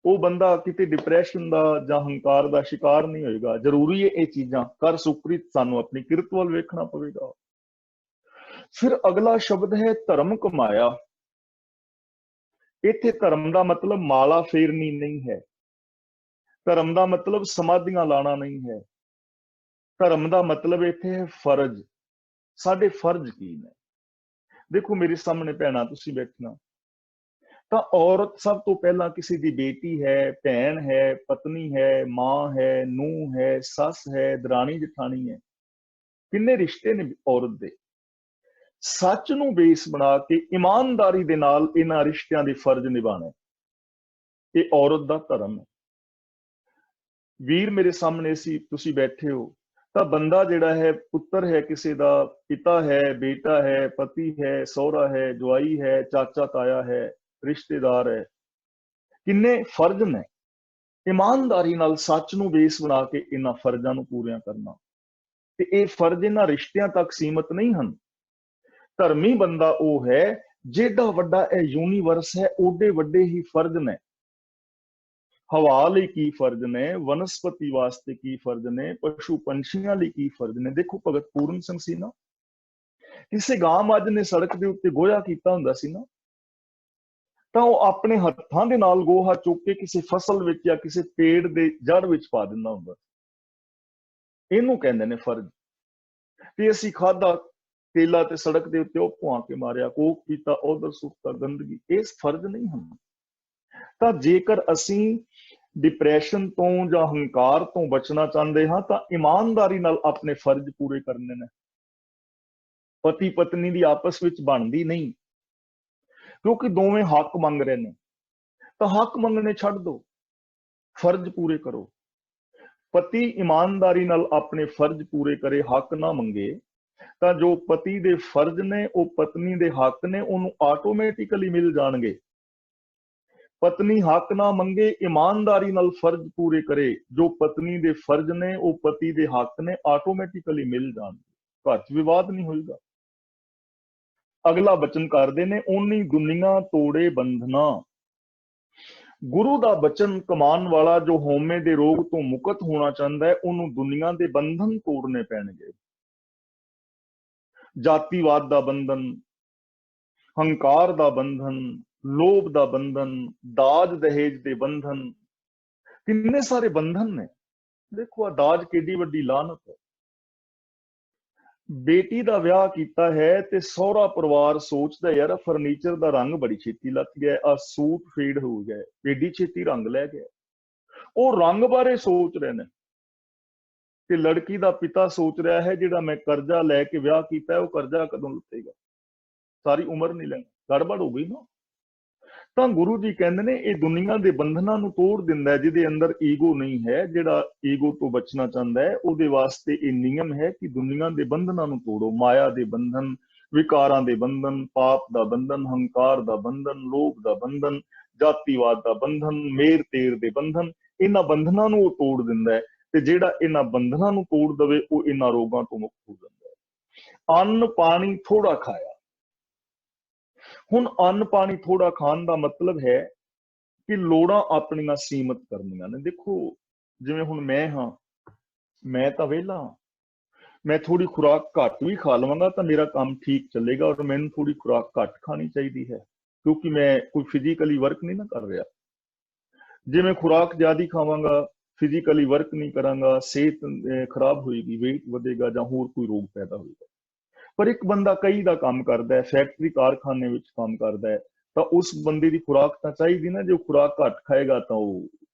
वो बंदा किते डिप्रैशन का जां हंकार का शिकार नहीं होएगा। जरूरी है ये चीज़ां। कर सुकृत, सानू अपनी किरत वाल वेखना पवेगा। फिर अगला शब्द है धर्म कमाया। इत्थे धर्म का मतलब माला फेरनी नहीं है, धर्म का मतलब समाधियां लाना नहीं है। धर्म का मतलब इत्थे है फर्ज। साडे फर्ज की ने, देखो मेरे सामने भैणा तुसी बैठना, तो औरत सब तो पहला किसी की बेटी है, भैन है, पत्नी है, मां है, नूह है, सस है, दरानी जठानी है। किन्ने रिश्ते ने औरत दे। सच नूं बेस बना के ईमानदारी दे नाल इन्हां रिश्तियां दे फर्ज निभाने, ये औरत दा धर्म है। वीर मेरे सामने सी तुसी बैठे हो, ਤਾਂ ਬੰਦਾ ਜਿਹੜਾ ਹੈ ਪੁੱਤਰ ਹੈ, ਕਿਸੇ ਦਾ ਪਿਤਾ ਹੈ, ਬੇਟਾ ਹੈ, ਪਤੀ ਹੈ, ਸਹੁਰਾ ਹੈ, ਜਵਾਈ ਹੈ, ਚਾਚਾ ਤਾਇਆ ਹੈ, ਰਿਸ਼ਤੇਦਾਰ ਹੈ, ਕਿੰਨੇ ਫਰਜ਼ ਨੇ। ਇਮਾਨਦਾਰੀ ਨਾਲ ਸੱਚ ਨੂੰ ਬੇਸ ਬਣਾ ਕੇ ਇਹਨਾਂ ਫਰਜ਼ਾਂ ਨੂੰ ਪੂਰੀਆਂ ਕਰਨਾ, ਤੇ ਇਹ ਫਰਜ਼ ਇਹਨਾਂ ਰਿਸ਼ਤਿਆਂ ਤੱਕ ਸੀਮਤ ਨਹੀਂ ਹਨ। ਧਰਮੀ ਬੰਦਾ ਉਹ ਹੈ ਜਿਹੜਾ ਵੱਡਾ ਇਹ ਯੂਨੀਵਰਸ ਹੈ, ਓਡੇ ਵੱਡੇ ਹੀ ਫਰਜ਼ ਨੇ। ਹਵਾ ਲਈ ਕੀ ਫਰਜ਼ ਨੇ, ਵਨਸਪਤੀ ਵਾਸਤੇ ਕੀ ਫਰਜ਼ ਨੇ, ਪਸ਼ੂ ਪੰਛੀਆਂ ਲਈ ਕੀ ਫਰਜ਼ ਨੇ। ਦੇਖੋ ਭਗਤ ਪੂਰਨ ਸਿੰਘ ਸੀ ਨਾ, ਕਿਸੇ ਗਾਂ ਮੱਝ ਨੇ ਸੜਕ ਦੇ ਉੱਤੇ ਗੋਹਾ ਕੀਤਾ ਹੁੰਦਾ ਸੀ ਨਾ, ਤਾਂ ਉਹ ਆਪਣੇ ਹੱਥਾਂ ਦੇ ਨਾਲ ਗੋਹਾ ਚੁੱਕ ਕੇ ਕਿਸੇ ਫਸਲ ਵਿੱਚ ਜਾਂ ਕਿਸੇ ਪੇੜ ਦੇ ਜੜ ਵਿੱਚ ਪਾ ਦਿੰਦਾ ਹੁੰਦਾ। ਇਹਨੂੰ ਕਹਿੰਦੇ ਨੇ ਫਰਜ਼। ਤੇ ਅਸੀਂ ਖਾਧਾ ਤੇਲਾ ਤੇ ਸੜਕ ਦੇ ਉੱਤੇ ਉਹ ਭੁਆ ਕੇ ਮਾਰਿਆ, ਕੋਕ ਪੀਤਾ ਉਧਰ ਸੁੱਟਤਾ ਗੰਦਗੀ, ਇਹ ਫਰਜ਼ ਨਹੀਂ ਹਨ। ਤਾਂ ਜੇਕਰ ਅਸੀਂ ਡਿਪਰੈਸ਼ਨ ਤੋਂ ਜਾਂ ਹੰਕਾਰ ਤੋਂ ਬਚਣਾ ਚਾਹੁੰਦੇ ਹਾਂ ਤਾਂ ਇਮਾਨਦਾਰੀ ਨਾਲ ਆਪਣੇ ਫਰਜ਼ ਪੂਰੇ ਕਰਨੇ ਨੇ। ਪਤੀ ਪਤਨੀ ਦੀ ਆਪਸ ਵਿੱਚ ਬਣਦੀ ਨਹੀਂ, ਕਿਉਂਕਿ ਦੋਵੇਂ ਹੱਕ ਮੰਗ ਰਹੇ ਨੇ, ਤਾਂ ਹੱਕ ਮੰਗਣੇ ਛੱਡ ਦਿਓ, ਫਰਜ਼ ਪੂਰੇ ਕਰੋ। ਪਤੀ ਇਮਾਨਦਾਰੀ ਨਾਲ ਆਪਣੇ ਫਰਜ਼ ਪੂਰੇ ਕਰੇ, ਹੱਕ ਨਾ ਮੰਗੇ, ਤਾਂ ਜੋ ਪਤੀ ਦੇ ਫਰਜ਼ ਨੇ ਉਹ ਪਤਨੀ ਦੇ ਹੱਕ ਨੇ ਉਹਨੂੰ ਆਟੋਮੈਟਿਕਲੀ ਮਿਲ ਜਾਣਗੇ। ਪਤਨੀ ਹੱਕ ਨਾ ਮੰਗੇ, ਈਮਾਨਦਾਰੀ ਨਾਲ ਫਰਜ਼ ਪੂਰੇ ਕਰੇ, ਜੋ ਪਤਨੀ ਦੇ ਫਰਜ਼ ਨੇ ਉਹ ਪਤੀ ਦੇ ਹੱਕ ਨੇ ਆਟੋਮੈਟਿਕਲੀ ਮਿਲ ਜਾਣਗੇ। ਘਰ 'ਚ ਵਿਵਾਦ ਨਹੀਂ ਹੋਏਗਾ। ਅਗਲਾ ਬਚਨ ਕਰਦੇ ਨੇ, ਓਨੀ ਦੁਨੀਆ ਤੋੜੇ ਬੰਧਨਾ। ਗੁਰੂ ਦਾ ਬਚਨ ਕਮਾਉਣ ਵਾਲਾ ਜੋ ਹਉਮੈ ਦੇ ਰੋਗ ਤੋਂ ਮੁਕਤ ਹੋਣਾ ਚਾਹੁੰਦਾ ਹੈ, ਉਹਨੂੰ ਦੁਨੀਆ ਦੇ ਬੰਧਨ ਤੋੜਨੇ ਪੈਣਗੇ। ਜਾਤੀਵਾਦ ਦਾ ਬੰਧਨ, ਹੰਕਾਰ ਦਾ ਬੰਧਨ, ਲੋਭ ਦਾ ਬੰਧਨ, ਦਾਜ ਦਹੇਜ ਦੇ ਬੰਧਨ, ਕਿੰਨੇ ਸਾਰੇ ਬੰਧਨ ਨੇ। ਦੇਖੋ ਆ ਦਾਜ ਕਿੱਡੀ ਵੱਡੀ ਲਾਹਨਤ ਹੈ। ਬੇਟੀ ਦਾ ਵਿਆਹ ਕੀਤਾ ਹੈ ਤੇ ਸਹੁਰਾ ਪਰਿਵਾਰ ਸੋਚਦਾ ਯਾਰ ਫਰਨੀਚਰ ਦਾ ਰੰਗ ਬੜੀ ਛੇਤੀ ਲੱਥ ਗਿਆ, ਆ ਸੂਟ ਫੇਡ ਹੋ ਗਿਆ, ਏਡੀ ਛੇਤੀ ਰੰਗ ਲੈ ਗਿਆ। ਉਹ ਰੰਗ ਬਾਰੇ ਸੋਚ ਰਹੇ ਨੇ ਤੇ ਲੜਕੀ ਦਾ ਪਿਤਾ ਸੋਚ ਰਿਹਾ ਹੈ ਜਿਹੜਾ ਮੈਂ ਕਰਜ਼ਾ ਲੈ ਕੇ ਵਿਆਹ ਕੀਤਾ ਉਹ ਕਰਜ਼ਾ ਕਦੋਂ ਲੁੱਟੇਗਾ, ਸਾਰੀ ਉਮਰ ਨਹੀਂ ਲੈਣਾ। ਗੜਬੜ ਹੋ ਗਈ ਨਾ। ਤਾਂ ਗੁਰੂ ਜੀ ਕਹਿੰਦੇ ਨੇ ਇਹ ਦੁਨੀਆ ਦੇ ਬੰਧਨਾਂ ਨੂੰ ਤੋੜ ਦਿੰਦਾ, ਜਿਹਦੇ ਅੰਦਰ ਈਗੋ ਨਹੀਂ ਹੈ। ਜਿਹੜਾ ਈਗੋ ਤੋਂ ਬਚਣਾ ਚਾਹੁੰਦਾ ਹੈ ਉਹਦੇ ਵਾਸਤੇ ਇਹ ਨਿਯਮ ਹੈ ਕਿ ਦੁਨੀਆ ਦੇ ਬੰਧਨਾਂ ਨੂੰ ਤੋੜੋ। ਮਾਇਆ ਦੇ ਬੰਧਨ, ਵਿਕਾਰਾਂ ਦੇ ਬੰਧਨ, ਪਾਪ ਦਾ ਬੰਧਨ, ਹੰਕਾਰ ਦਾ ਬੰਧਨ, ਲੋਭ ਦਾ ਬੰਧਨ, ਜਾਤੀਵਾਦ ਦਾ ਬੰਧਨ, ਮੇਰ ਤੇਰ ਦੇ ਬੰਧਨ, ਇਹਨਾਂ ਬੰਧਨਾਂ ਨੂੰ ਉਹ ਤੋੜ ਦਿੰਦਾ ਹੈ। ਤੇ ਜਿਹੜਾ ਇਹਨਾਂ ਬੰਧਨਾਂ ਨੂੰ ਤੋੜ ਦੇਵੇ ਉਹ ਇਹਨਾਂ ਰੋਗਾਂ ਤੋਂ ਮੁਕਤ ਹੋ ਜਾਂਦਾ ਹੈ। ਅੰਨ ਪਾਣੀ ਥੋੜਾ ਖਾਇਆ। ਹੁਣ ਅੰਨ ਪਾਣੀ ਥੋੜਾ ਖਾਣ ਦਾ ਮਤਲਬ ਹੈ ਕਿ ਲੋੜਾਂ ਆਪਣੀਆਂ ਸੀਮਤ ਕਰਨੀਆਂ ਨੇ। ਦੇਖੋ ਜਿਵੇਂ ਹੁਣ ਮੈਂ ਹਾਂ, ਮੈਂ ਤਾਂ ਵਿਹਲਾ ਹਾਂ, ਮੈਂ ਥੋੜੀ ਖੁਰਾਕ ਘੱਟ ਵੀ ਖਾ ਲਵਾਂਗਾ ਤਾਂ ਮੇਰਾ ਕੰਮ ਠੀਕ ਚੱਲੇਗਾ, ਔਰ ਮੈਨੂੰ ਥੋੜੀ ਖੁਰਾਕ ਘੱਟ ਖਾਣੀ ਚਾਹੀਦੀ ਹੈ ਕਿਉਂਕਿ ਮੈਂ ਕੋਈ ਫਿਜ਼ੀਕਲੀ ਵਰਕ ਨਹੀਂ ਨਾ ਕਰ ਰਿਹਾ। ਜੇ ਮੈਂ ਖੁਰਾਕ ਜ਼ਿਆਦਾ ਖਾਵਾਂਗਾ, ਫਿਜ਼ੀਕਲੀ ਵਰਕ ਨਹੀਂ ਕਰਾਂਗਾ, ਸਿਹਤ ਖਰਾਬ ਹੋਏਗੀ, ਵੇਟ ਵਧੇਗਾ ਜਾਂ ਹੋਰ ਕੋਈ ਰੋਗ ਪੈਦਾ ਹੋਏਗਾ। ਪਰ ਇੱਕ ਬੰਦਾ ਕਈ ਦਾ ਕੰਮ ਕਰਦਾ ਹੈ, ਫੈਕਟਰੀ ਕਾਰਖਾਨੇ ਵਿੱਚ ਕੰਮ ਕਰਦਾ ਹੈ, ਤਾਂ ਉਸ ਬੰਦੇ ਦੀ ਖੁਰਾਕ ਤਾਂ ਚਾਹੀਦੀ ਨਾ। ਜੇ ਖੁਰਾਕ ਘੱਟ ਖਾਏਗਾ ਤਾਂ ਉਹ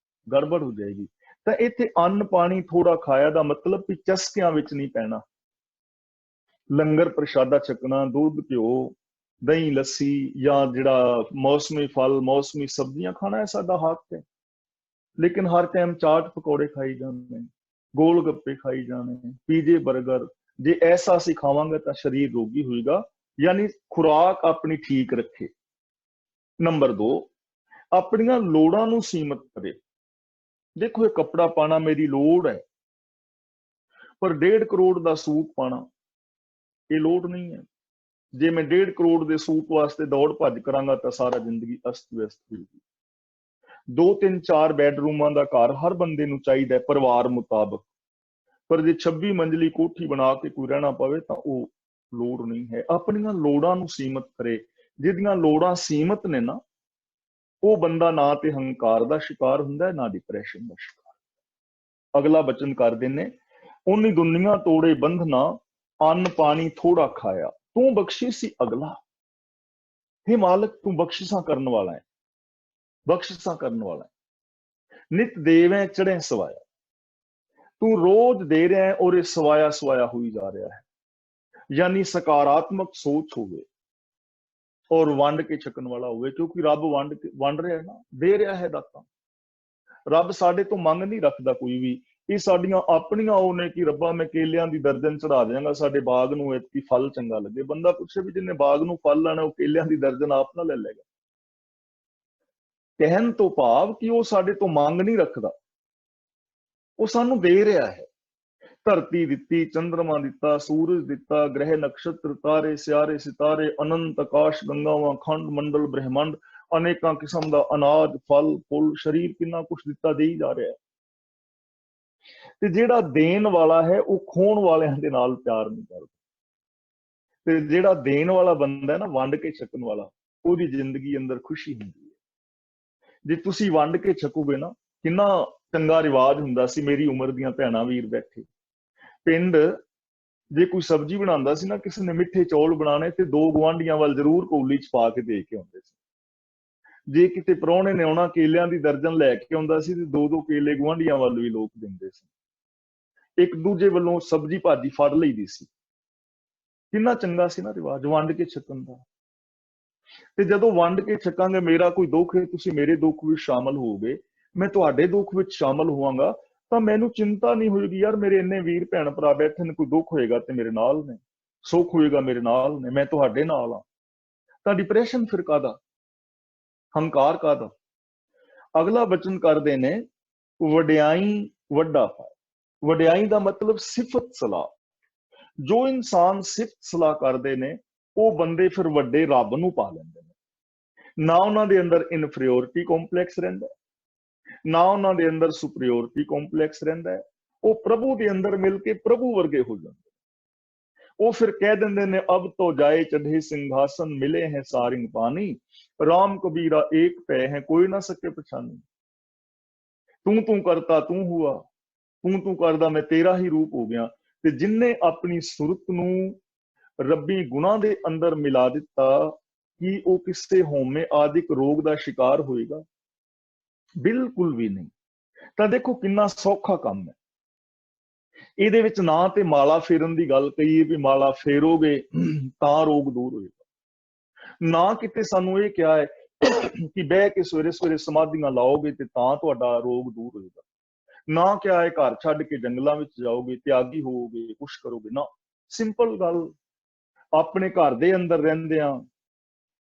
ਗੜਬੜ ਹੋ ਜਾਏਗੀ। ਤਾਂ ਇੱਥੇ ਅੰਨ ਪਾਣੀ ਥੋੜਾ ਖਾਇਆ ਦਾ ਮਤਲਬ ਵੀ ਚਸਕਿਆਂ ਵਿੱਚ ਨਹੀਂ ਪੈਣਾ। ਲੰਗਰ ਪ੍ਰਸ਼ਾਦਾ ਛਕਣਾ, ਦੁੱਧ ਘਿਓ ਦਹੀਂ ਲੱਸੀ ਜਾਂ ਜਿਹੜਾ ਮੌਸਮੀ ਫਲ ਮੌਸਮੀ ਸਬਜ਼ੀਆਂ ਖਾਣਾ, ਇਹ ਸਾਡਾ ਹੱਕ ਹੈ। ਲੇਕਿਨ ਹਰ ਟਾਈਮ ਚਾਟ ਪਕੌੜੇ ਖਾਈ ਜਾਂਦੇ, ਗੋਲ ਗੱਪੇ ਖਾਈ ਜਾਣੇ, ਪੀਜੇ ਬਰਗਰ, ਜੇ ਐਸਾ ਅਸੀਂ ਖਾਵਾਂਗੇ ਤਾਂ ਸਰੀਰ ਰੋਗੀ ਹੋਏਗਾ। ਯਾਨੀ ਖੁਰਾਕ ਆਪਣੀ ਠੀਕ ਰੱਖੇ। ਨੰਬਰ 2, ਆਪਣੀਆਂ ਲੋੜਾਂ ਨੂੰ ਸੀਮਤ ਕਰੇ। ਦੇਖੋ ਇਹ ਕੱਪੜਾ ਪਾਣਾ ਮੇਰੀ ਲੋੜ ਹੈ, ਪਰ 1.5 ਕਰੋੜ ਦਾ ਸੂਟ ਪਾਣਾ ਇਹ ਲੋੜ ਨਹੀਂ ਹੈ। ਜੇ ਮੈਂ 1.5 ਕਰੋੜ ਦੇ ਸੂਟ ਵਾਸਤੇ ਦੌੜ ਭੱਜ ਕਰਾਂਗਾ ਤਾਂ ਸਾਰਾ ਜ਼ਿੰਦਗੀ ਅਸਤ ਵਿਅਸਤ ਹੋਏਗੀ। 2 3 4 ਬੈਡਰੂਮਾਂ ਦਾ ਘਰ ਹਰ ਬੰਦੇ ਨੂੰ ਚਾਹੀਦਾ ਹੈ ਪਰਿਵਾਰ ਮੁਤਾਬਕ, ਪਰ ਜੇ 26 ਮੰਜ਼ਲੀ ਕੋਠੀ ਬਣਾ ਕੇ ਕੋਈ ਰਹਿਣਾ ਪਵੇ ਤਾਂ ਉਹ ਲੋੜ ਨਹੀਂ ਹੈ। ਆਪਣੀਆਂ ਲੋੜਾਂ ਨੂੰ ਸੀਮਤ ਕਰੇ। ਜਿਹਦੀਆਂ ਲੋੜਾਂ ਸੀਮਤ ਨੇ ਨਾ, ਉਹ ਬੰਦਾ ਨਾ ਤੇ ਹੰਕਾਰ ਦਾ ਸ਼ਿਕਾਰ ਹੁੰਦਾ ਹੈ, ਨਾ ਡਿਪਰੈਸ਼ਨ ਦਾ ਸ਼ਿਕਾਰ। ਅਗਲਾ ਬਚਨ ਕਰਦੇ ਨੇ, ਉਹਨੀ ਦੁਨੀਆ ਤੋੜੇ ਬੰਧਨਾ, ਅੰਨ ਪਾਣੀ ਥੋੜਾ ਖਾਇਆ, ਤੂੰ ਬਖਸ਼ਿਸ਼ੀ ਅਗਲਾ। हे ਮਾਲਕ ਤੂੰ ਬਖਸ਼ਿਸ਼ਾਂ ਕਰਨ ਵਾਲਾ ਹੈ, ਬਖਸ਼ਿਸ਼ਾਂ ਕਰਨ ਵਾਲਾ ਹੈ। ਨਿਤ ਦੇਵੇਂ ਚੜ੍ਹੇ ਸਵਾਇਆ, ਤੂੰ ਰੋਜ਼ ਦੇ ਰਿਹਾ ਹੈ ਔਰ ਇਹ ਸਵਾਇਆ ਸਵਾਇਆ ਹੋਈ ਜਾ ਰਿਹਾ ਹੈ। यानी सकारात्मक सोच होवे और वंड के छकन वाला होवे, क्योंकि रब वंड रहा है ना, दे रहा है दाता। रब साडे तो मंग नहीं रखता कोई भी। ये साडियां अपनियां ਉਹ ਨੇ कि रब्बा मैं केलियां ਦੀ दर्जन चढ़ा देंगा साडे बाग ਨੂੰ इतकी फल चंगा लगे। बंदा पुछे भी जिन्हें बाग ਨੂੰ फल ਲੈਣਾ ਉਹ केलियां ਦੀ दर्जन आप ना ले लेगा। कहन तो भाव कि वो साडे तो ਮੰਗ नहीं रखता, वो सानू दे रहा है। धरती दिती, चंद्रमा दिता, सूरज दिता, ग्रह नक्षत्र तारे सियारे सितारे, अनंत आकाश गंगावां खंड मंडल ब्रह्मंड, अनेकां किस्म दा अनाज फल फुल शरीर किन्ना कुछ दिता दे ही जा रहा है। ਤੇ ਜਿਹੜਾ ਦੇਣ ਵਾਲਾ ਹੈ ਉਹ ਖੋਣ ਵਾਲਿਆਂ ਦੇ ਨਾਲ ਪਿਆਰ ਨਹੀਂ ਕਰਦਾ। ਤੇ ਜਿਹੜਾ ਦੇਣ ਵਾਲਾ ਬੰਦਾ ਹੈ ਨਾ, ਵੰਡ ਕੇ ਛਕਣ ਵਾਲਾ, ਉਹਦੀ ਜ਼ਿੰਦਗੀ ਅੰਦਰ ਖੁਸ਼ੀ ਹੁੰਦੀ ਹੈ। ਜੇ ਤੁਸੀਂ ਵੰਡ ਕੇ ਛਕੋਗੇ ਨਾ, ਕਿੰਨਾ ਚੰਗਾ ਰਿਵਾਜ ਹੁੰਦਾ ਸੀ। ਮੇਰੀ ਉਮਰ ਦੀਆਂ ਭੈਣਾਂ ਵੀਰ ਬੈਠੇ ਪਿੰਡ, ਜੇ ਕੋਈ ਸਬਜ਼ੀ ਬਣਾਉਂਦਾ ਸੀ ਨਾ, ਕਿਸੇ ਨੇ ਮਿੱਠੇ ਚੌਲ ਬਣਾਣੇ ਤੇ 2 ਗੁਆਂਢੀਆਂ ਵੱਲ ਜ਼ਰੂਰ ਕੌਲੀ ਚ ਪਾ ਕੇ ਦੇ ਕੇ ਆਉਂਦੇ ਸੀ। ਜੇ ਕਿਤੇ ਪ੍ਰਾਹੁਣੇ ਨੇ ਆਉਣਾ, ਕੇਲਿਆਂ ਦੀ ਦਰਜਨ ਲੈ ਕੇ ਆਉਂਦਾ ਸੀ ਤੇ 2-2 ਕੇਲੇ ਗੁਆਂਢੀਆਂ ਵੱਲ ਵੀ ਲੋਕ ਦਿੰਦੇ ਸੀ। ਇੱਕ ਦੂਜੇ ਵੱਲੋਂ ਸਬਜ਼ੀ ਭਾਜੀ ਫੜ ਲਈਦੀ ਸੀ। ਕਿੰਨਾ ਚੰਗਾ ਸੀ ਨਾ ਰਿਵਾਜ ਵੰਡ ਕੇ ਛਕਣ ਦਾ। ਤੇ ਜਦੋਂ ਵੰਡ ਕੇ ਛਕਾਂਗੇ, ਮੇਰਾ ਕੋਈ ਦੁੱਖ ਹੈ, ਤੁਸੀਂ ਮੇਰੇ ਦੁੱਖ ਵਿੱਚ ਸ਼ਾਮਲ ਹੋਵੋਗੇ, ਮੈਂ ਤੁਹਾਡੇ ਦੁੱਖ ਵਿੱਚ ਸ਼ਾਮਲ ਹੋਵਾਂਗਾ, ਤਾਂ ਮੈਨੂੰ ਚਿੰਤਾ ਨਹੀਂ ਹੋਏਗੀ ਯਾਰ ਮੇਰੇ ਇੰਨੇ ਵੀਰ ਭੈਣ ਭਰਾ ਬੈਠੇ ਨੇ, ਕੋਈ ਦੁੱਖ ਹੋਏਗਾ ਤੇ ਮੇਰੇ ਨਾਲ ਨੇ, ਸੁੱਖ ਹੋਏਗਾ ਮੇਰੇ ਨਾਲ ਨੇ, ਮੈਂ ਤੁਹਾਡੇ ਨਾਲ ਆ। ਤਾਂ ਡਿਪਰੈਸ਼ਨ ਫਿਰ ਕਾਹਦਾ, ਹੰਕਾਰ ਕਾਹਦਾ। ਅਗਲਾ ਬਚਨ ਕਰਦੇ ਨੇ, ਵਡਿਆਈ ਵੱਡਾ ਫਲ। ਵਡਿਆਈ ਦਾ ਮਤਲਬ ਸਿਫਤ ਸਲਾਹ। ਜੋ ਇਨਸਾਨ ਸਿਫਤ ਸਲਾਹ ਕਰਦੇ ਨੇ ਉਹ ਬੰਦੇ ਫਿਰ ਵੱਡੇ ਰੱਬ ਨੂੰ ਪਾ ਲੈਂਦੇ ਨੇ। ਨਾ ਉਹਨਾਂ ਦੇ ਅੰਦਰ ਇਨਫੀਰੀਓਰਿਟੀ ਕੰਪਲੈਕਸ ਰਹਿੰਦਾ, ਨਾ ਉਹਨਾਂ ਦੇ ਅੰਦਰ ਸੁਪਰੀਓਰਿਟੀ ਕੰਪਲੈਕਸ ਰਹਿੰਦਾ ਹੈ। ਉਹ ਪ੍ਰਭੂ ਦੇ ਅੰਦਰ ਮਿਲ ਕੇ ਪ੍ਰਭੂ ਵਰਗੇ ਹੋ ਜਾਂਦੇ। ਉਹ ਫਿਰ ਕਹਿ ਦਿੰਦੇ ਨੇ, ਅਬ ਤੋਂ ਜਾਏ ਚढ़े ਸਿੰਘਾਸਨ, ਮਿਲੇ ਹੈ ਸਾਰਿੰਗ ਪਾਣੀ, ਰਾਮ ਕਬੀਰਾ ਏਕ ਪੈ ਹੈ, ਕੋਈ ਨਾ ਸਕੇ ਪਛਾਣੀ। ਤੂੰ ਤੂੰ ਕਰਤਾ ਤੂੰ ਹੁਆ, ਤੂੰ ਤੂੰ ਕਰਦਾ ਮੈਂ ਤੇਰਾ ਹੀ ਰੂਪ ਹੋ ਗਿਆ। ਤੇ ਜਿਨਨੇ ਆਪਣੀ ਸੁਰਤ ਨੂੰ ਰੱਬੀ ਗੁਨਾਹ ਦੇ ਅੰਦਰ ਮਿਲਾ ਦਿੱਤਾ, ਕਿ ਉਹ ਕਿਸੇ ਹੋਮੇ ਆਦਿਕ ਰੋਗ ਦਾ ਸ਼ਿਕਾਰ ਹੋਏਗਾ? ਬਿਲਕੁਲ ਵੀ ਨਹੀਂ। ਤਾਂ ਦੇਖੋ ਕਿੰਨਾ ਸੌਖਾ ਕੰਮ ਹੈ। ਇਹਦੇ ਵਿੱਚ ਨਾ ਤੇ ਮਾਲਾ ਫੇਰਨ ਦੀ ਗੱਲ ਕਹੀਏ ਵੀ ਮਾਲਾ ਫੇਰੋਗੇ ਤਾਂ ਰੋਗ ਦੂਰ ਹੋਏਗਾ, ਨਾ ਕਿਤੇ ਸਾਨੂੰ ਇਹ ਕਿਹਾ ਹੈ ਕਿ ਬਹਿ ਕੇ ਸਵੇਰੇ ਸਵੇਰੇ ਸਮਾਧੀਆਂ ਲਾਓਗੇ ਤੇ ਤਾਂ ਤੁਹਾਡਾ ਰੋਗ ਦੂਰ ਹੋਏਗਾ, ਨਾ ਕਿਹਾ ਹੈ ਘਰ ਛੱਡ ਕੇ ਜੰਗਲਾਂ ਵਿੱਚ ਜਾਓਗੇ, ਤਿਆਗੀ ਹੋਵੋਗੇ, ਕੁਛ ਕਰੋਗੇ ਨਾ। ਸਿੰਪਲ ਗੱਲ, ਆਪਣੇ ਘਰ ਦੇ ਅੰਦਰ ਰਹਿੰਦਿਆਂ,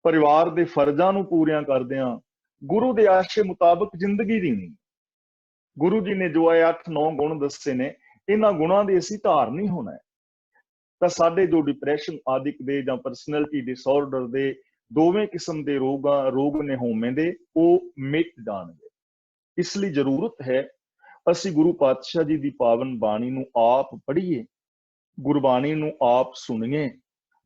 ਪਰਿਵਾਰ ਦੇ ਫਰਜ਼ਾਂ ਨੂੰ ਪੂਰੀਆਂ ਕਰਦਿਆਂ, ਗੁਰੂ ਦੇ ਆਸ਼ੇ ਮੁਤਾਬਕ ਜ਼ਿੰਦਗੀ ਜੀਣੀ। ਗੁਰੂ ਜੀ ਨੇ ਜੋ ਇਹ 8-9 ਗੁਣ ਦੱਸੇ ਨੇ, ਇਹਨਾਂ ਗੁਣਾਂ ਦੇ ਅਸੀਂ ਧਾਰਨੀ ਹੋਣਾ ਹੈ, ਤਾਂ ਸਾਡੇ ਜੋ ਡਿਪਰੈਸ਼ਨ ਆਦਿਕ ਦੇ ਜਾਂ ਪਰਸਨੈਲਿਟੀ ਡਿਸਆਰਡਰ ਦੇ ਦੋਵੇਂ ਕਿਸਮ ਦੇ ਰੋਗ ਨੇ ਹੋਮੇ ਦੇ, ਉਹ ਮਿਟ ਜਾਣਗੇ। ਇਸ ਲਈ ਜ਼ਰੂਰਤ ਹੈ ਅਸੀਂ ਗੁਰੂ ਪਾਤਸ਼ਾਹ ਜੀ ਦੀ ਪਾਵਨ ਬਾਣੀ ਨੂੰ ਆਪ ਪੜ੍ਹੀਏ, ਗੁਰਬਾਣੀ ਨੂੰ ਆਪ ਸੁਣੀਏ,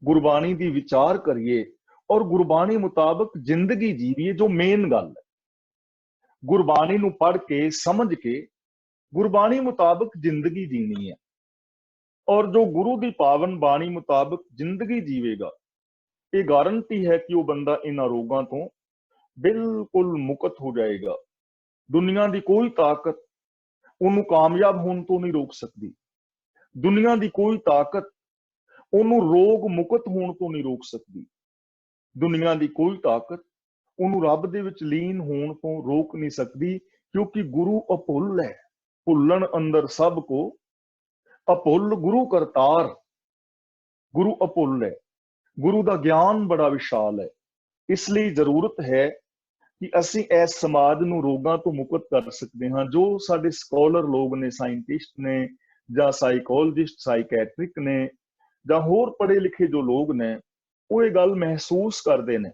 ਗੁਰਬਾਣੀ ਦੀ ਵਿਚਾਰ ਕਰੀਏ ਔਰ ਗੁਰਬਾਣੀ ਮੁਤਾਬਕ ਜ਼ਿੰਦਗੀ ਜੀਵੀਏ। ਜੋ ਮੇਨ ਗੱਲ ਹੈ, ਗੁਰਬਾਣੀ ਨੂੰ ਪੜ੍ਹ ਕੇ ਸਮਝ ਕੇ ਗੁਰਬਾਣੀ ਮੁਤਾਬਕ ਜ਼ਿੰਦਗੀ ਜੀਣੀ ਹੈ। ਔਰ ਜੋ ਗੁਰੂ ਦੀ ਪਾਵਨ ਬਾਣੀ ਮੁਤਾਬਕ ਜ਼ਿੰਦਗੀ ਜੀਵੇਗਾ, ਇਹ ਗਾਰੰਟੀ ਹੈ ਕਿ ਉਹ ਬੰਦਾ ਇਹਨਾਂ ਰੋਗਾਂ ਤੋਂ ਬਿਲਕੁਲ ਮੁਕਤ ਹੋ ਜਾਏਗਾ। ਦੁਨੀਆ ਦੀ ਕੋਈ ਤਾਕਤ ਉਹਨੂੰ ਕਾਮਯਾਬ ਹੋਣ ਤੋਂ ਨਹੀਂ ਰੋਕ ਸਕਦੀ। ਦੁਨੀਆ ਦੀ ਕੋਈ ਤਾਕਤ ਉਹਨੂੰ ਰੋਗ ਮੁਕਤ ਹੋਣ ਤੋਂ ਨਹੀਂ ਰੋਕ ਸਕਦੀ। ਦੁਨੀਆ ਦੀ ਕੋਈ ਤਾਕਤ ਉਹਨੂੰ ਰੱਬ ਦੇ ਵਿੱਚ ਲੀਨ ਹੋਣ ਤੋਂ ਰੋਕ ਨਹੀਂ ਸਕਦੀ, ਕਿਉਂਕਿ ਗੁਰੂ ਅਭੁੱਲ ਹੈ। ਭੁੱਲਣ ਅੰਦਰ ਸਭ ਕੋ ਅਭੁੱਲ ਗੁਰੂ ਕਰਤਾਰ। ਗੁਰੂ ਅਭੁੱਲ ਹੈ, ਗੁਰੂ ਦਾ ਗਿਆਨ ਬੜਾ ਵਿਸ਼ਾਲ ਹੈ। ਇਸ ਲਈ ਜ਼ਰੂਰਤ ਹੈ ਕਿ ਅਸੀਂ ਇਸ ਸਮਾਜ ਨੂੰ ਰੋਗਾਂ ਤੋਂ ਮੁਕਤ ਕਰ ਸਕਦੇ ਹਾਂ। ਜੋ ਸਾਡੇ ਸਕਾਲਰ ਲੋਕ ਨੇ, ਸਾਇੰਟਿਸਟ ਨੇ ਜਾਂ ਸਾਈਕੋਲੋਜਿਸਟ, ਸਾਈਕੈਟ੍ਰਿਕ ਨੇ ਜਾਂ ਹੋਰ ਪੜ੍ਹੇ ਲਿਖੇ ਜੋ ਲੋਕ ਨੇ, ਉਹ ਇਹ ਗੱਲ ਮਹਿਸੂਸ ਕਰਦੇ ਨੇ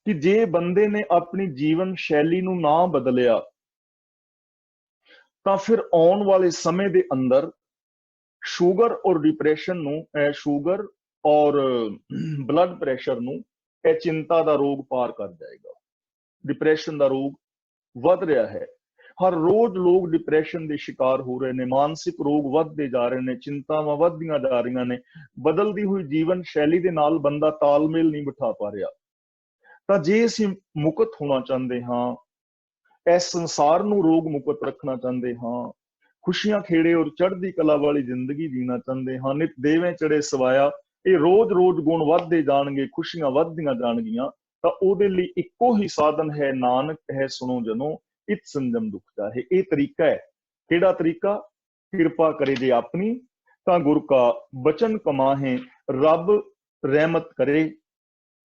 ਕਿ ਜੇ ਬੰਦੇ ਨੇ ਆਪਣੀ ਜੀਵਨ ਸ਼ੈਲੀ ਨੂੰ ਨਾ ਬਦਲਿਆ ਤਾਂ ਫਿਰ ਆਉਣ ਵਾਲੇ ਸਮੇਂ ਦੇ ਅੰਦਰ ਸ਼ੂਗਰ ਔਰ ਡਿਪਰੈਸ਼ਨ ਨੂੰ, ਸ਼ੂਗਰ ਔਰ ਬਲੱਡ ਪ੍ਰੈਸ਼ਰ ਨੂੰ ਇਹ ਚਿੰਤਾ ਦਾ ਰੋਗ ਪਾਰ ਕਰ ਜਾਏਗਾ। ਡਿਪਰੈਸ਼ਨ ਦਾ ਰੋਗ ਵੱਧ ਰਿਹਾ ਹੈ। ਹਰ ਰੋਜ਼ ਲੋਕ ਡਿਪਰੈਸ਼ਨ ਦੇ ਸ਼ਿਕਾਰ ਹੋ ਰਹੇ ਨੇ, ਮਾਨਸਿਕ ਰੋਗ ਵੱਧਦੇ ਜਾ ਰਹੇ ਨੇ, ਚਿੰਤਾਵਾਂ ਵੱਧਦੀਆਂ ਜਾ ਰਹੀਆਂ ਨੇ। ਬਦਲਦੀ ਹੋਈ ਜੀਵਨ ਸ਼ੈਲੀ ਦੇ ਨਾਲ ਬੰਦਾ ਤਾਲਮੇਲ ਨਹੀਂ ਬਿਠਾ ਪਾ ਰਿਹਾ। ਤਾਂ ਜੇ ਅਸੀਂ ਮੁਕਤ ਹੋਣਾ ਚਾਹੁੰਦੇ ਹਾਂ, ਇਸ ਸੰਸਾਰ ਨੂੰ ਰੋਗ ਮੁਕਤ ਰੱਖਣਾ ਚਾਹੁੰਦੇ ਹਾਂ, खुशियां खेड़े और चढ़दी कला वाली जिंदगी जीना चाहते हाँ। नित देवें चढ़े सवाया, ये रोज रोज गुण वधदे जाणगे, खुशियां वधदियां जाणगियां। ਤਾਂ ਉਹਦੇ ਲਈ ਇੱਕੋ ਹੀ ਸਾਧਨ ਹੈ, ਨਾਨਕ ਹੈ ਸੁਣੋ ਜਨੋ, ਇਤ ਸੰਜਮ ਦੁਖ ਜਾਹੇ। ਇਹ ਤਰੀਕਾ ਹੈ। ਕਿਹੜਾ ਤਰੀਕਾ? ਕਿਰਪਾ ਕਰੇ ਜੇ ਆਪਣੀ, ਤਾਂ ਗੁਰ ਕਾ ਬਚਨ ਕਮਾਹੇ। ਰੱਬ ਰਹਿਮਤ ਕਰੇ,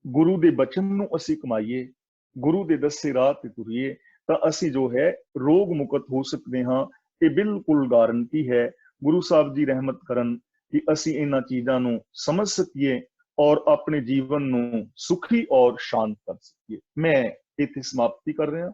ਗੁਰੂ ਦੇ ਬਚਨ ਨੂੰ ਅਸੀਂ ਕਮਾਈਏ, ਗੁਰੂ ਦੇ ਦੱਸੇ ਰਾਹ ਤੇ ਤੁਰੀਏ, ਤਾਂ ਅਸੀਂ ਜੋ ਹੈ ਰੋਗ ਮੁਕਤ ਹੋ ਸਕਦੇ ਹਾਂ। ਇਹ ਬਿਲਕੁਲ ਗਾਰੰਟੀ ਹੈ। ਗੁਰੂ ਸਾਹਿਬ ਜੀ ਰਹਿਮਤ ਕਰਨ ਕਿ ਅਸੀਂ ਇਹਨਾਂ ਚੀਜ਼ਾਂ ਨੂੰ ਸਮਝ ਸਕੀਏ और अपने जीवन ਨੂੰ सुखी और शांत कर सकिए। मैं इतनी समाप्ति कर रहा।